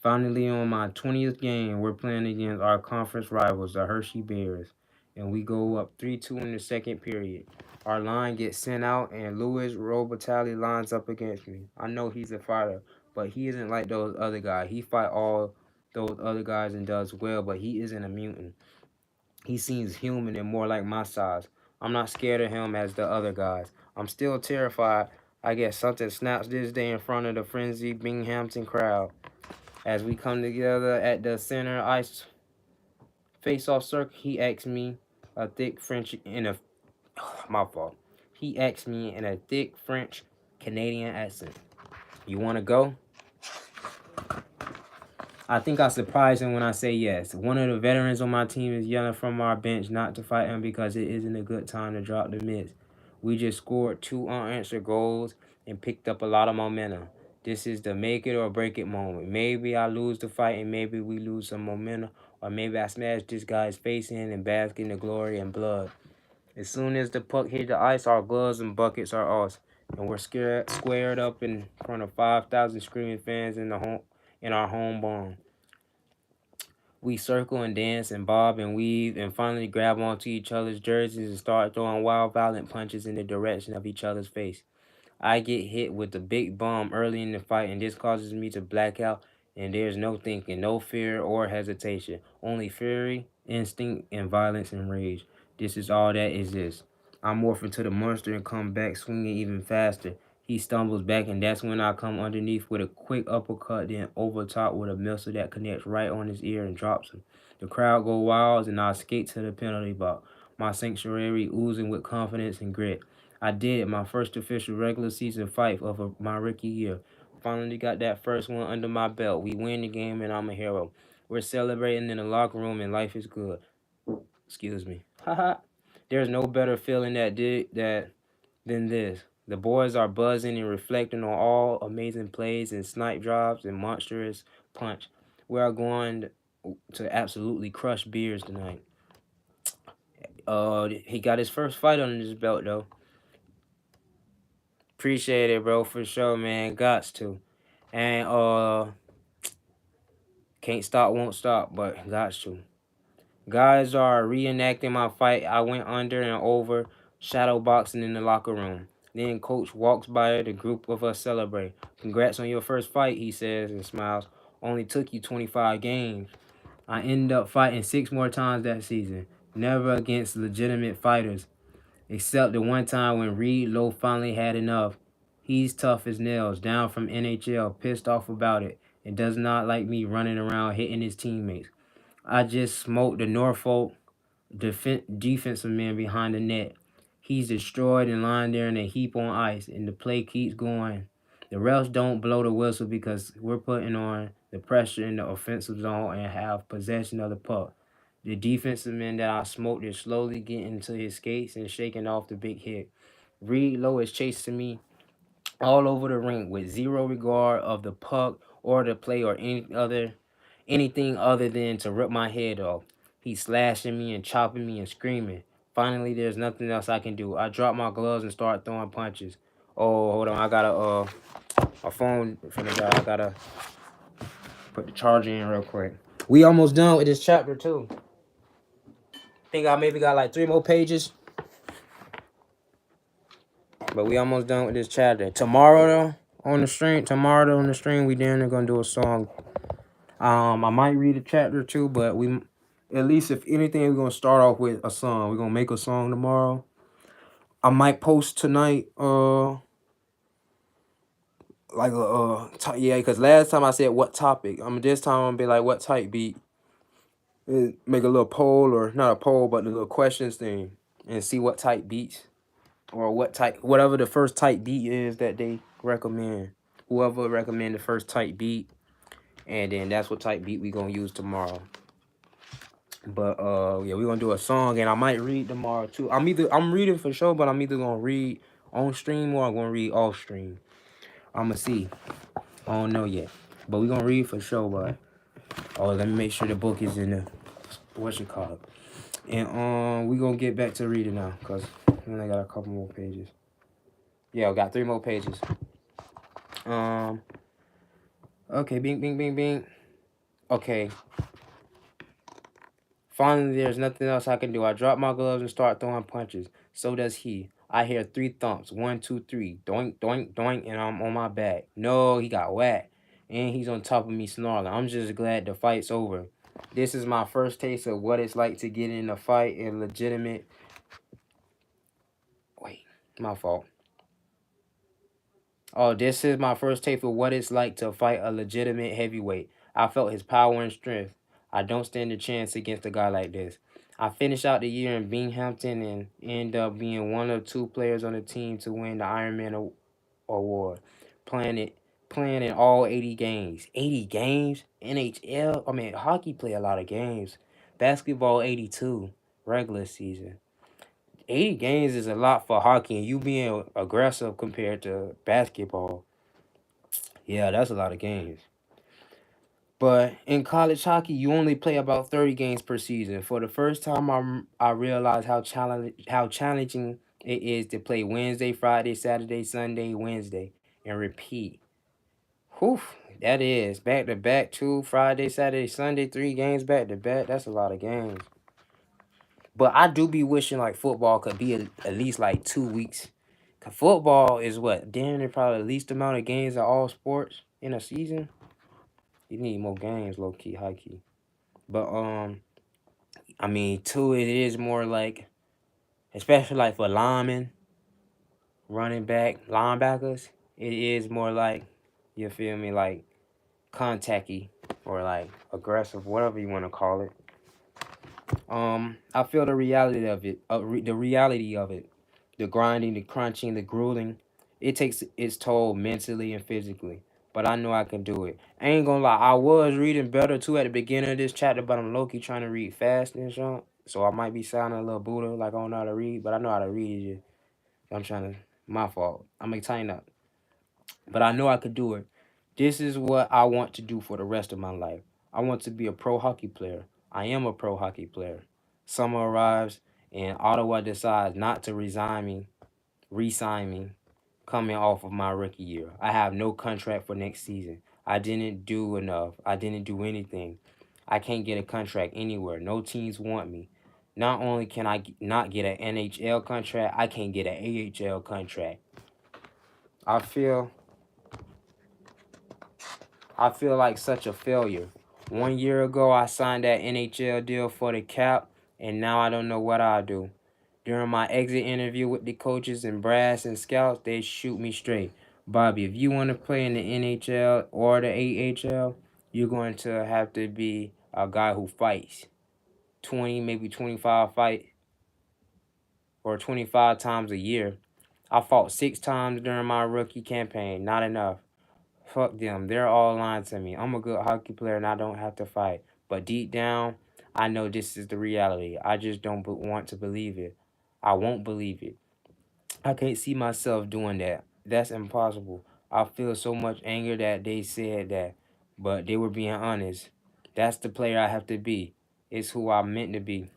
Speaker 1: Finally, on my 20th game, we're playing against our conference rivals, the Hershey Bears, and we go up 3-2 in the second period. Our line gets sent out, and Louis Robitaille lines up against me. I know he's a fighter, but he isn't like those other guys. He fight all those other guys and does well, but he isn't a mutant. He seems human and more like my size. I'm not scared of him as the other guys. I'm still terrified. I guess something snaps this day in front of the frenzied Binghamton crowd. As we come together at the center ice face-off circle, he asks me a thick French in a my fault. He asks me in a thick French Canadian accent. You want to go? I think I surprised him when I say yes. One of the veterans on my team is yelling from our bench not to fight him because it isn't a good time to drop the mitts. We just scored 2 unanswered goals and picked up a lot of momentum. This is the make it or break it moment. Maybe I lose the fight and maybe we lose some momentum, or maybe I smash this guy's face in and bask in the glory and blood. As soon as the puck hits the ice, our gloves and buckets are off, and we're squared up in front of 5,000 screaming fans in our home barn. We circle and dance and bob and weave and finally grab onto each other's jerseys and start throwing wild, violent punches in the direction of each other's face. I get hit with a big bomb early in the fight, and this causes me to black out, and there's no thinking, no fear or hesitation, only fury, instinct, and violence and rage. This is all that exists. I morph into the monster and come back swinging even faster. He stumbles back, and that's when I come underneath with a quick uppercut, then over top with a missile that connects right on his ear and drops him. The crowd go wild, and I skate to the penalty box, my sanctuary oozing with confidence and grit. I did my first official regular season fight of my rookie year. Finally got that first one under my belt. We win the game, and I'm a hero. We're celebrating in the locker room, and life is good. Excuse me. Haha. There's no better feeling than this. The boys are buzzing and reflecting on all amazing plays and snipe drops and monstrous punch. We are going to absolutely crush beers tonight. He got his first fight under his belt though. Appreciate it, bro, for sure, man. Gots to. And can't stop, won't stop, but gots to. Guys are reenacting my fight. I went under and over, shadow boxing in the locker room. Then coach walks by, the group of us celebrate. Congrats on your first fight, he says and smiles. Only took you 25 games. I ended up fighting 6 more times that season. Never against legitimate fighters, except the one time when Reed Lowe finally had enough. He's tough as nails, down from NHL, pissed off about it, and does not like me running around hitting his teammates. I just smoked the Norfolk defensive man behind the net. He's destroyed and lying there in a heap on ice, and the play keeps going. The refs don't blow the whistle because we're putting on the pressure in the offensive zone and have possession of the puck. The defensive man that I smoked is slowly getting to his skates and shaking off the big hit. Reed Lowe is chasing me all over the rink with zero regard of the puck or the play or anything other than to rip my head off. He's slashing me and chopping me and screaming. Finally, there's nothing else I can do. I drop my gloves and start throwing punches. Oh, hold on, I got a phone from the guy. I gotta put the charger in real quick. We almost done with this chapter too. Think I maybe got like 3 more pages, but we almost done with this chapter. Tomorrow though, on the stream, we then are gonna do a song. I might read a chapter or two, but we, at least if anything, we're gonna start off with a song. We're gonna make a song tomorrow. I might post tonight. Like yeah, because last time I said what topic. This time I'm gonna be like what type beat. Make a little poll, or not a poll, but the little questions thing, and see what type beats or what type, whatever the first type beat is that they recommend. Whoever recommend the first type beat, and then that's what type beat we gonna use tomorrow. But yeah, we're gonna do a song, and I might read tomorrow too. I'm reading for sure, but I'm either gonna read on stream or I'm gonna read off stream. I'ma see. I don't know yet. But we're gonna read for sure, but let me make sure the book is in the what's it called. And we gonna get back to reading now, cause we only got a couple more pages. Yeah, I got 3 more pages. Okay, bing bing bing bing. Okay. Finally, there's nothing else I can do. I drop my gloves and start throwing punches. So does he. I hear 3 thumps. 1, 2, 3. Doink, doink, doink, and I'm on my back. No, he got whacked. And he's on top of me snarling. I'm just glad the fight's over. This is my first taste of what it's like to get in a fight in legitimate... Wait, my fault. Oh, this is my first taste of what it's like to fight a legitimate heavyweight. I felt his power and strength. I don't stand a chance against a guy like this. I finished out the year in Binghamton and end up being one of 2 players on the team to win the Ironman award. Playing in all 80 games. 80 games? NHL? I mean, hockey play a lot of games. Basketball, 82. Regular season. 80 games is a lot for hockey, and you being aggressive compared to basketball. Yeah, that's a lot of games. But in college hockey, you only play about 30 games per season. For the first time, I realized how challenging it is to play Wednesday, Friday, Saturday, Sunday, Wednesday, and repeat. Whew, that is back to back, 2 Friday, Saturday, Sunday, 3 games back to back. That's a lot of games. But I do be wishing like football could be at least like 2 weeks. 'Cause football is what? Damn near probably the least amount of games of all sports in a season. You need more games, low key, high key. But I mean, too, it is more like, especially like for linemen, running back, linebackers, it is more like, you feel me, like contacty or like aggressive, whatever you want to call it. I feel the reality of it, the reality of it, the grinding, the crunching, the grueling. It takes its toll mentally and physically, but I know I can do it. I ain't gonna lie, I was reading better too at the beginning of this chapter, but I'm low-key trying to read fast and so I might be sounding a little Buddha, like I don't know how to read, but I know how to read it. I'm trying to My fault. I'm gonna tighten up. But I know I could do it. This is what I want to do for the rest of my life. I want to be a pro hockey player. I am a pro hockey player. Summer arrives and Ottawa decides not to re-sign me coming off of my rookie year. I have no contract for next season. I didn't do enough. I didn't do anything. I can't get a contract anywhere. No teams want me. Not only can I not get an NHL contract, I can't get an AHL contract. I feel I feel like such a failure. 1 year ago, I signed that NHL deal for the cap, and now I don't know what I'll do. During my exit interview with the coaches and brass and scouts, they shoot me straight. Bobby, if you want to play in the NHL or the AHL, you're going to have to be a guy who fights 20, maybe 25 fight or 25 times a year. I fought 6 times during my rookie campaign. Not enough. Fuck them. They're all lying to me. I'm a good hockey player and I don't have to fight. But deep down, I know this is the reality. I just don't want to believe it. I won't believe it. I can't see myself doing that. That's impossible. I feel so much anger that they said that, but they were being honest. That's the player I have to be. It's who I'm meant to be.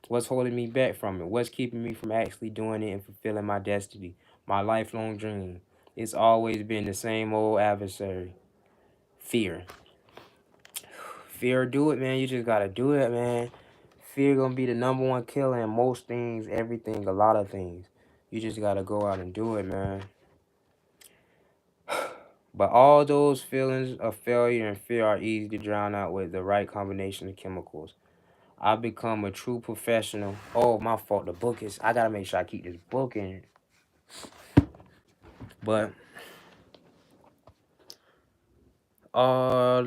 Speaker 1: What's holding me back from it? What's keeping me from actually doing it and fulfilling my destiny, my lifelong dream? It's always been the same old adversary. Fear. Fear, do it, man. You just gotta do it, man. Fear gonna be the number one killer in most things, everything, a lot of things. You just gotta go out and do it, man. But all those feelings of failure and fear are easy to drown out with the right combination of chemicals. I become a true professional. Oh, my fault. The book is. I gotta make sure I keep this book in it. But all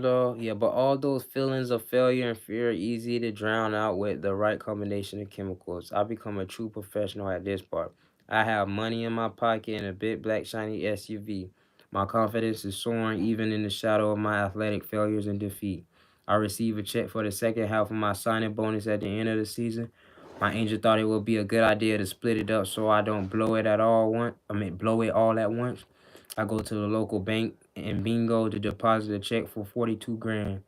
Speaker 1: those feelings of failure and fear are easy to drown out with the right combination of chemicals. I become a true professional at this part. I have money in my pocket and a big black shiny SUV. My confidence is soaring even in the shadow of my athletic failures and defeat. I receive a check for the second half of my signing bonus at the end of the season. My agent thought it would be a good idea to split it up so I don't blow it all at once. I go to the local bank and bingo to deposit a check for 42 grand.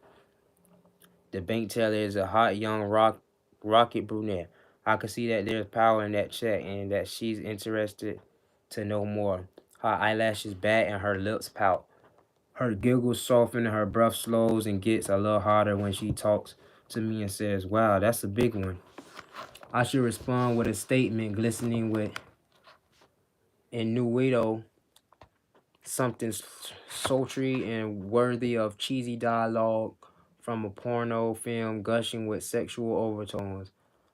Speaker 1: The bank teller is a hot young rocket brunette. I can see that there's power in that check and that she's interested to know more. Her eyelashes bat and her lips pout. Her giggles soften and her breath slows and gets a little harder when she talks to me and says, "Wow, that's a big one." I should respond with a statement glistening with innuendo, something sultry and worthy of cheesy dialogue from a porno film gushing with sexual overtones.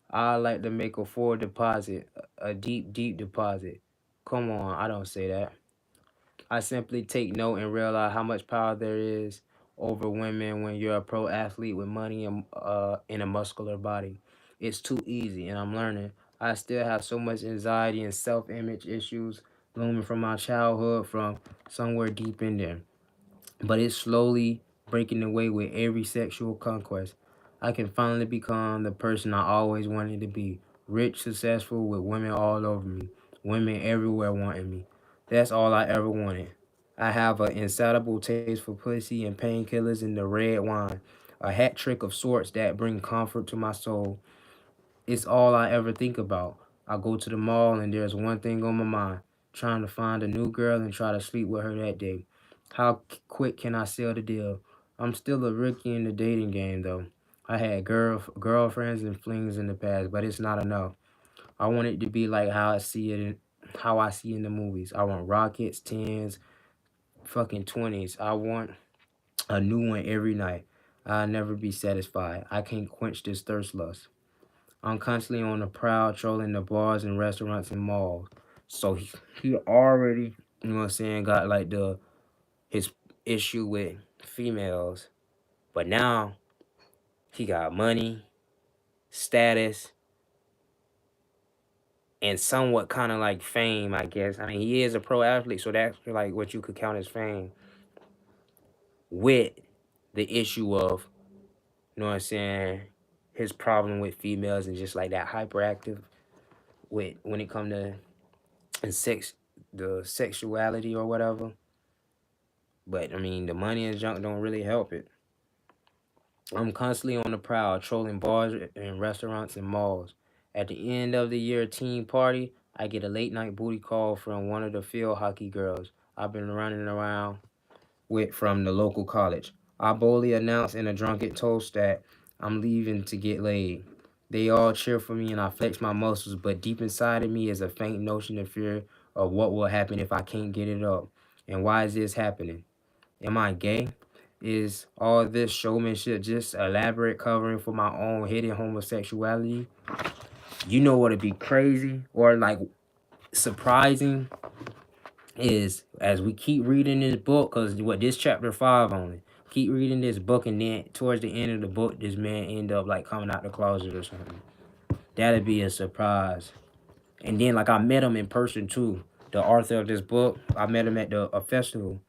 Speaker 1: I like to make a full deposit, a deep, deep deposit. Come on, I don't say that. I simply take note and realize how much power there is over women when you're a pro athlete with money and in a muscular body. It's too easy, and I'm learning. I still have so much anxiety and self-image issues looming from my childhood from somewhere deep in there, but it's slowly breaking away with every sexual conquest. I can finally become the person I always wanted to be, rich, successful, with women all over me, women everywhere wanting me. That's all I ever wanted. I have an insatiable taste for pussy and painkillers and the red wine, a hat trick of sorts that bring comfort to my soul. It's all I ever think about. I go to the mall and there's one thing on my mind, trying to find a new girl and try to sleep with her that day. How quick can I sell the deal? I'm still a rookie in the dating game though. I had girlfriends and flings in the past, but it's not enough. I want it to be like how I see in the movies. I want rockets, tens, fucking 20s. I want a new one every night. I'll never be satisfied. I can't quench this thirst lust. I'm constantly on the prowl, trolling the bars and restaurants and malls. So he already, you know what I'm saying, got like his issue with females. But now he got money, status, and somewhat kind of like fame, I guess. I mean, he is a pro athlete, so that's like what you could count as fame with the issue of, you know what I'm saying, his problem with females and just like that hyperactive with when it come to and sex the sexuality or whatever. But I mean, the money and junk don't really help it. I'm constantly on the prowl, trolling bars and restaurants and malls. At the end of the year team party, I get a late night booty call from one of the field hockey girls I've been running around with from the local college. I boldly announce in a drunken toast that I'm leaving to get laid. They all cheer for me and I flex my muscles, but deep inside of me is a faint notion of fear of what will happen if I can't get it up. And why is this happening? Am I gay? Is all this showmanship just elaborate covering for my own hidden homosexuality? You know what'd be crazy or like surprising is as we keep reading this book, because what this chapter 5 only. Keep reading this book and then towards the end of the book, this man end up like coming out the closet or something. That'd be a surprise. And then like I met him in person too. The author of this book, I met him at a festival,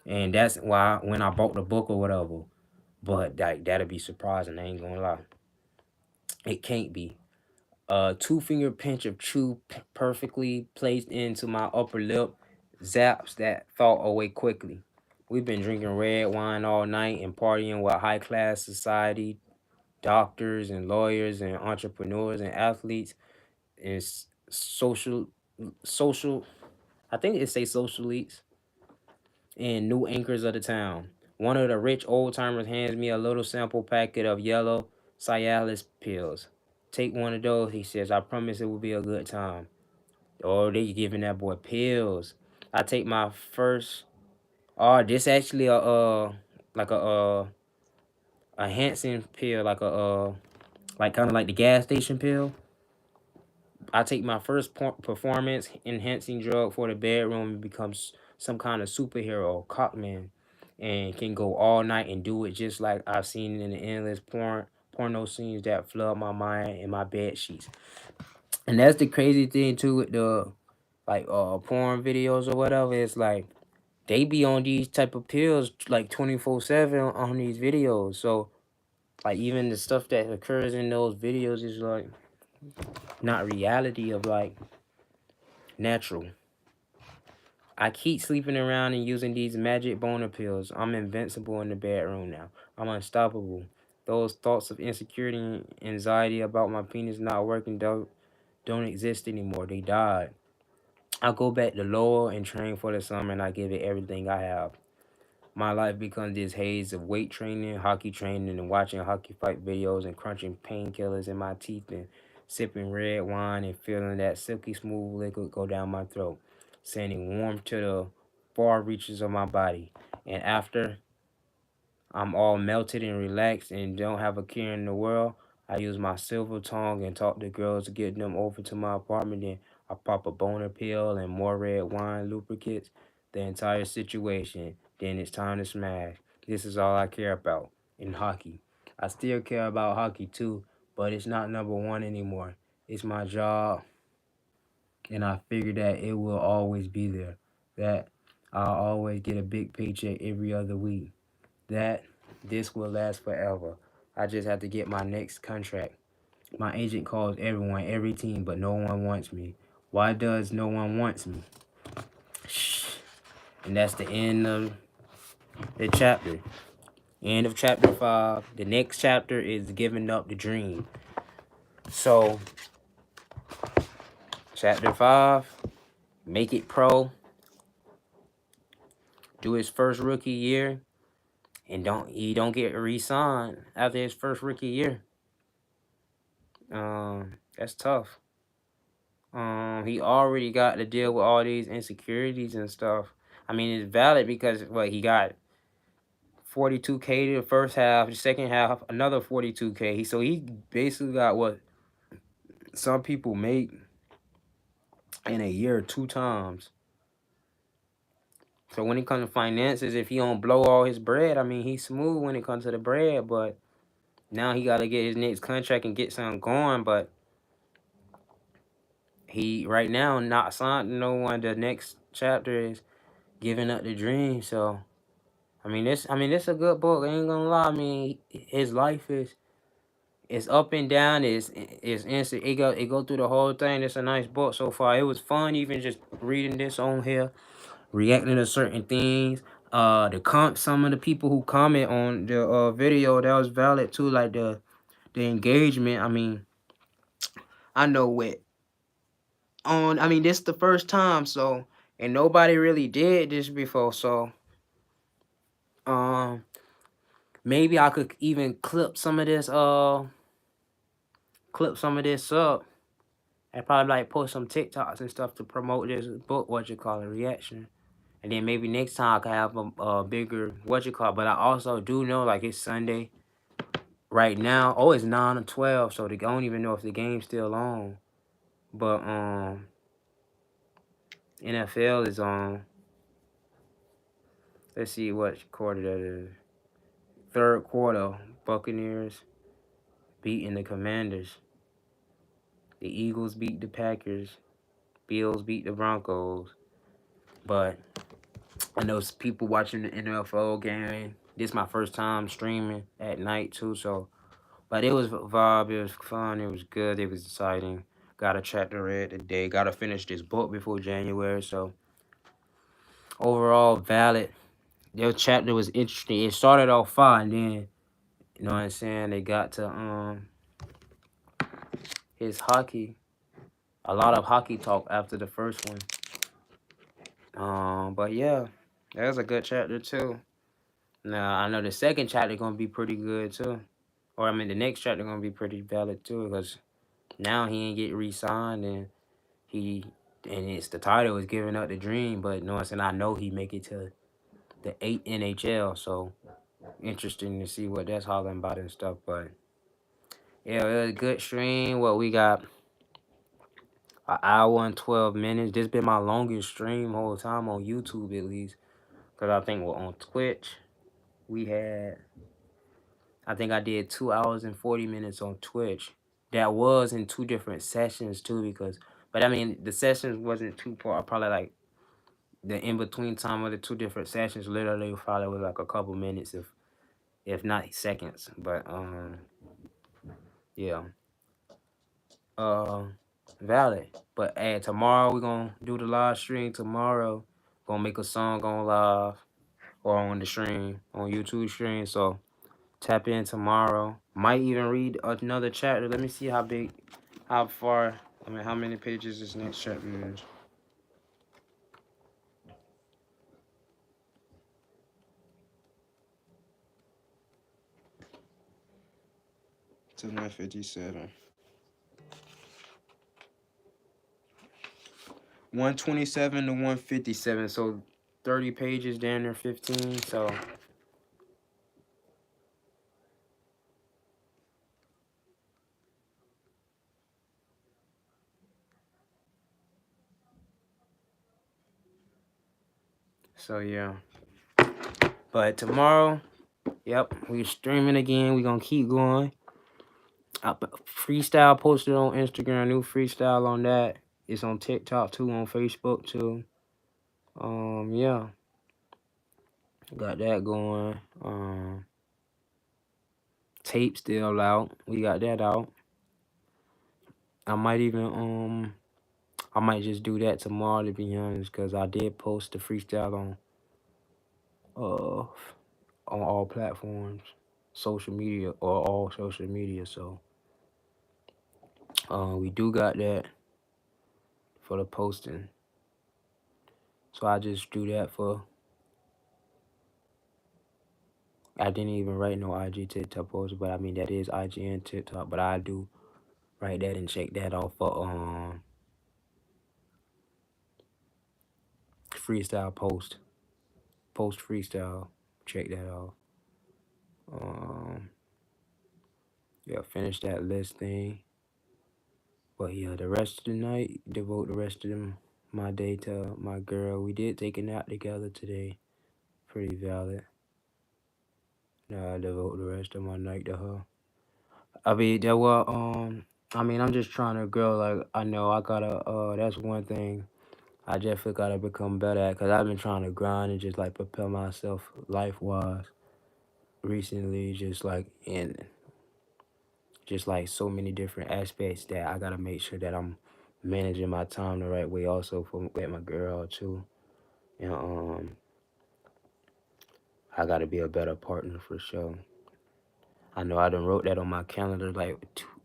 Speaker 1: and that's why when I bought the book or whatever. But that'd be surprising. I ain't gonna lie. It can't be. A 2 finger pinch of chew perfectly placed into my upper lip zaps that thought away quickly. We've been drinking red wine all night and partying with high class society, doctors and lawyers and entrepreneurs and athletes and social. I think it say social elites and new anchors of the town. One of the rich old timers hands me a little sample packet of yellow Cialis pills. Take one of those, he says. I promise it will be a good time. Oh, they giving that boy pills. I take my first. Oh, this actually like a Hansen pill, like like kind of like the gas station pill. I take my first performance enhancing drug for the bedroom and becomes some kind of superhero, cockman, and can go all night and do it just like I've seen in the endless porno scenes that flood my mind and my bed sheets. And that's the crazy thing too with the like porn videos or whatever. It's like they be on these type of pills like 24/7 on these videos. So like even the stuff that occurs in those videos is like not reality of like natural. I keep sleeping around and using these magic boner pills. I'm invincible in the bedroom now. I'm unstoppable. Those thoughts of insecurity and anxiety about my penis not working don't exist anymore. They died. I go back to Lowell and train for the summer and I give it everything I have. My life becomes this haze of weight training, hockey training, and watching hockey fight videos and crunching painkillers in my teeth and sipping red wine and feeling that silky smooth liquid go down my throat, sending warmth to the far reaches of my body. And after I'm all melted and relaxed and don't have a care in the world, I use my silver tongue and talk to girls to get them over to my apartment. Then I pop a boner pill and more red wine lubricates the entire situation. Then it's time to smash. This is all I care about in hockey. I still care about hockey too, but it's not number one anymore. It's my job, and I figure that it will always be there. That I'll always get a big paycheck every other week. That this will last forever. I just have to get my next contract. My agent calls everyone, every team, but no one wants me. Why does no one wants me? Shh. And that's the end of the chapter. End of chapter 5. The next chapter is giving up the dream. So, chapter 5, make it pro, do his first rookie year, and don't get re-signed after his first rookie year. That's tough. He already got to deal with all these insecurities and stuff. I mean, it's valid because he got 42K the first half, the second half another 42K. So he basically got what some people make in a year 2 times. So when it comes to finances, if he don't blow all his bread, I mean he's smooth when it comes to the bread, but now he got to get his next contract and get something going. But he right now not signed to no one. The next chapter is giving up the dream. So I mean, this a good book. I ain't gonna lie. I mean, his life is It's up and down. It's instant. It go through the whole thing. It's a nice book so far. It was fun even just reading this on here, reacting to certain things. Some of the people who comment on the video, that was valid too. Like the engagement. I mean, I know what on. I mean, this the first time, so and nobody really did this before. So um, maybe I could even clip some of this up. I probably like post some TikToks and stuff to promote this book. What you call it, reaction. And then maybe next time I can have a bigger what you call it. But I also do know like it's Sunday right now. Oh, it's 9 or 12, so I don't even know if the game's still on. But NFL is on. Let's see what quarter that is. Third quarter, Buccaneers beating the Commanders. The Eagles beat the Packers. Bills beat the Broncos. But I know people watching the NFL game. This is my first time streaming at night too, so but it was a vibe, it was fun, it was good, it was exciting. Got a chapter read today. Gotta finish this book before January, so overall valid. Their chapter was interesting. It started off fine, then you know what I'm saying, they got to his hockey. A lot of hockey talk after the first one. But yeah, that was a good chapter too. Now I know the second chapter gonna be pretty good too. Or I mean the next chapter gonna be pretty valid too, because now he ain't get re-signed he and it's the title is giving up the dream, but you know what I'm saying, I know he make it to the 8 NHL, so interesting to see what that's hollering about and stuff. But yeah, it was a good stream. What we got, an hour and 12 minutes. This been my longest stream whole time on YouTube at least, because I think we're on Twitch. We had, I think I did 2 hours and 40 minutes on Twitch. That was in two different sessions too, because but I mean the sessions wasn't too far. Probably like the in between time of the two different sessions literally probably was like a couple minutes, if not seconds. But yeah, uh, valid. But tomorrow we're gonna do the live stream. Tomorrow, gonna make a song on live or on the stream on YouTube stream. So tap in tomorrow. Might even read another chapter. Let me see how big, how far. I mean, how many pages this next chapter is. To 157. 127 to 157. So 30 pages down there, 15. So yeah. But tomorrow, yep, we streaming again. We gonna keep going. Freestyle posted on Instagram. New freestyle on that. It's on TikTok too. On Facebook too. Yeah, got that going. Tape still out. We got that out. I might even I might just do that tomorrow to be honest, because I did post the freestyle uh on all platforms, social media or all social media. So we do got that for the posting. So I just do that for. I didn't even write no IG TikTok post, but I mean that is IG and TikTok. But I do write that and check that off for freestyle post freestyle. Check that off. Um yeah, finish that list thing. But yeah, the rest of the night, devote the rest of my day to my girl. We did take a nap together today. Pretty valid. Now I devote the rest of my night to her. I mean, there were I mean, I'm just trying to grow. Like I know I gotta. That's one thing I definitely gotta become better at. Cause I've been trying to grind and just like prepare myself life wise recently. Just like and just like so many different aspects that I gotta make sure that I'm managing my time the right way. Also for with my girl too, and I gotta be a better partner for sure. I know I done wrote that on my calendar like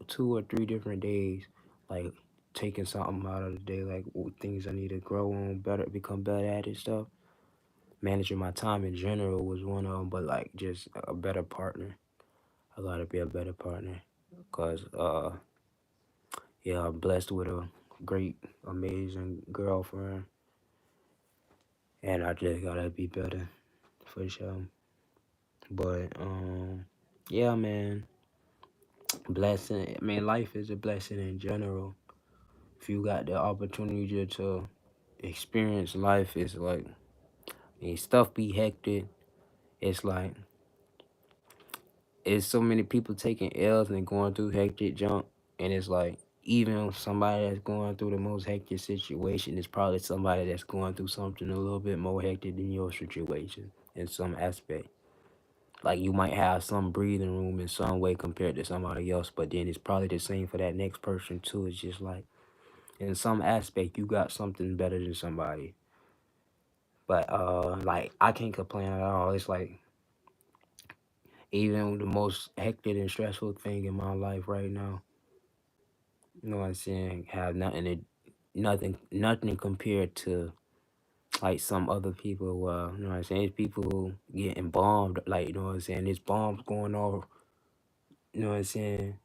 Speaker 1: two or three different days, like taking something out of the day, like things I need to grow on, better become better at and stuff. Managing my time in general was one of them, but like just a better partner. I gotta be a better partner, cause yeah, I'm blessed with a great, amazing girlfriend, and I just gotta be better for sure. But yeah, man, blessing. I mean, life is a blessing in general. If you got the opportunity to experience life, it's like, I mean, stuff be hectic. It's like it's so many people taking L's and going through hectic junk, and it's like even somebody that's going through the most hectic situation is probably somebody that's going through something a little bit more hectic than your situation in some aspect. Like you might have some breathing room in some way compared to somebody else, but then it's probably the same for that next person too. It's just like in some aspect you got something better than somebody. But like I can't complain at all. It's like even the most hectic and stressful thing in my life right now, you know what I'm saying, have nothing compared to like some other people. You know what I'm saying? It's people who getting bombed, like you know what I'm saying. There's bombs going off. You know what I'm saying?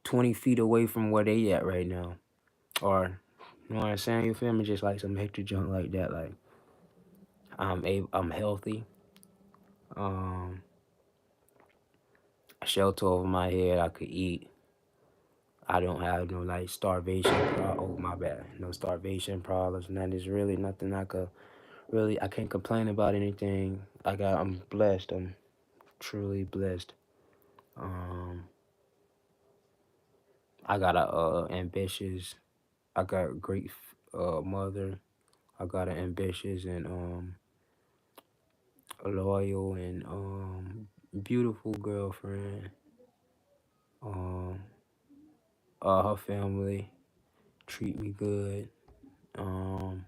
Speaker 1: 20 feet away from where they at right now, or you know what I'm saying. You feel me? Just like some hectic junk like that. Like I'm healthy. Um, a shelter over my head. I could eat. I don't have no like oh my bad, no starvation problems. And that is really nothing I could really. I can't complain about anything. I'm blessed. I'm truly blessed. Um, I got a ambitious. I got a great mother. I got an ambitious and a loyal and beautiful girlfriend. Um, her family treat me good. Um,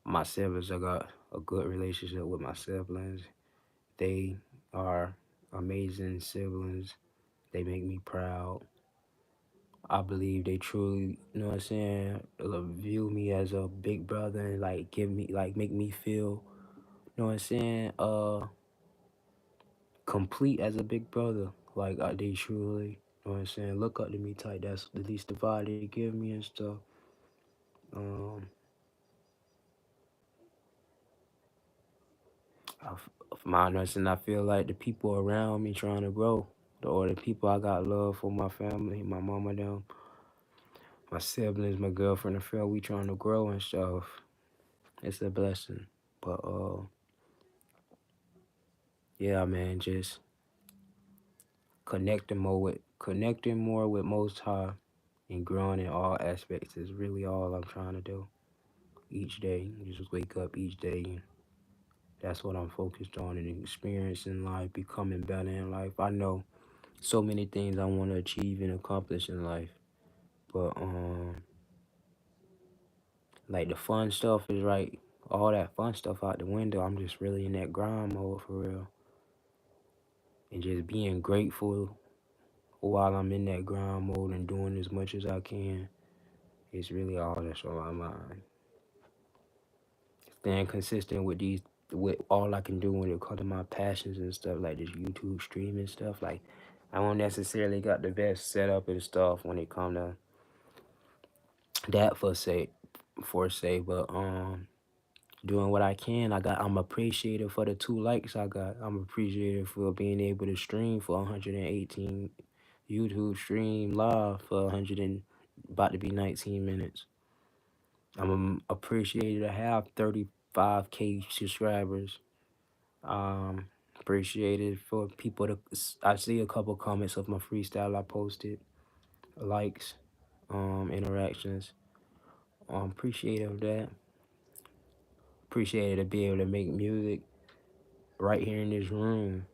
Speaker 1: my siblings, I got a good relationship with my siblings. They are amazing siblings. They make me proud. I believe they truly, you know what I'm saying, view me as a big brother and like give me, like make me feel, you know what I'm saying, complete as a big brother. Like they truly, you know what I'm saying, look up to me tight. That's at least the vibe they give me and stuff. Um, my understanding, I feel like the people around me trying to grow, or the people I got love for, my family, my mama, them, my siblings, my girlfriend, I feel we trying to grow and stuff. It's a blessing. But yeah, man, just connecting more with Most High and growing in all aspects is really all I'm trying to do each day. Just wake up each day. And that's what I'm focused on and experiencing life, becoming better in life. I know so many things I want to achieve and accomplish in life, but like the fun stuff is right. All that fun stuff out the window. I'm just really in that grind mode for real, and just being grateful while I'm in that grind mode and doing as much as I can. It's really all that's on my mind. Staying consistent with with all I can do when it comes to my passions and stuff like this YouTube streaming stuff. Like, I don't necessarily got the best setup and stuff when it come to that for say, but doing what I can. I'm appreciative for the 2 likes I got. I'm appreciative for being able to stream for 118 YouTube stream live for 100 and about to be 19 minutes. I'm appreciated to have 35K subscribers. Um, appreciated for people to. I see a couple comments of my freestyle I posted, likes, interactions. Appreciative of that. Appreciated to be able to make music right here in this room.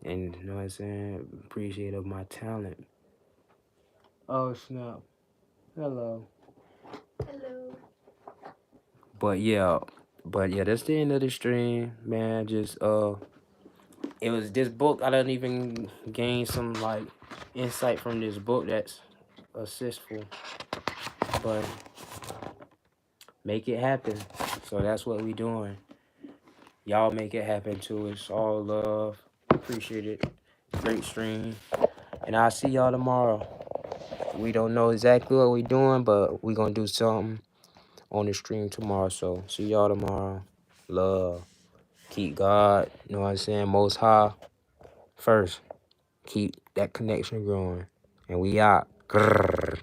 Speaker 1: And you know what I'm saying? Appreciate of my talent. Oh snap. Hello.
Speaker 2: Hello.
Speaker 1: But yeah, that's the end of the stream, man. Just it was this book. I didn't even gain some like insight from this book that's assistful, but make it happen. So that's what we doing. Y'all make it happen too. It's all love. Appreciate it. Great stream. And I'll see y'all tomorrow. We don't know exactly what we doing, but we gonna do something on the stream tomorrow. So see y'all tomorrow. Love. Keep God, you know what I'm saying, most high first. Keep that connection growing. And we out. Grrr.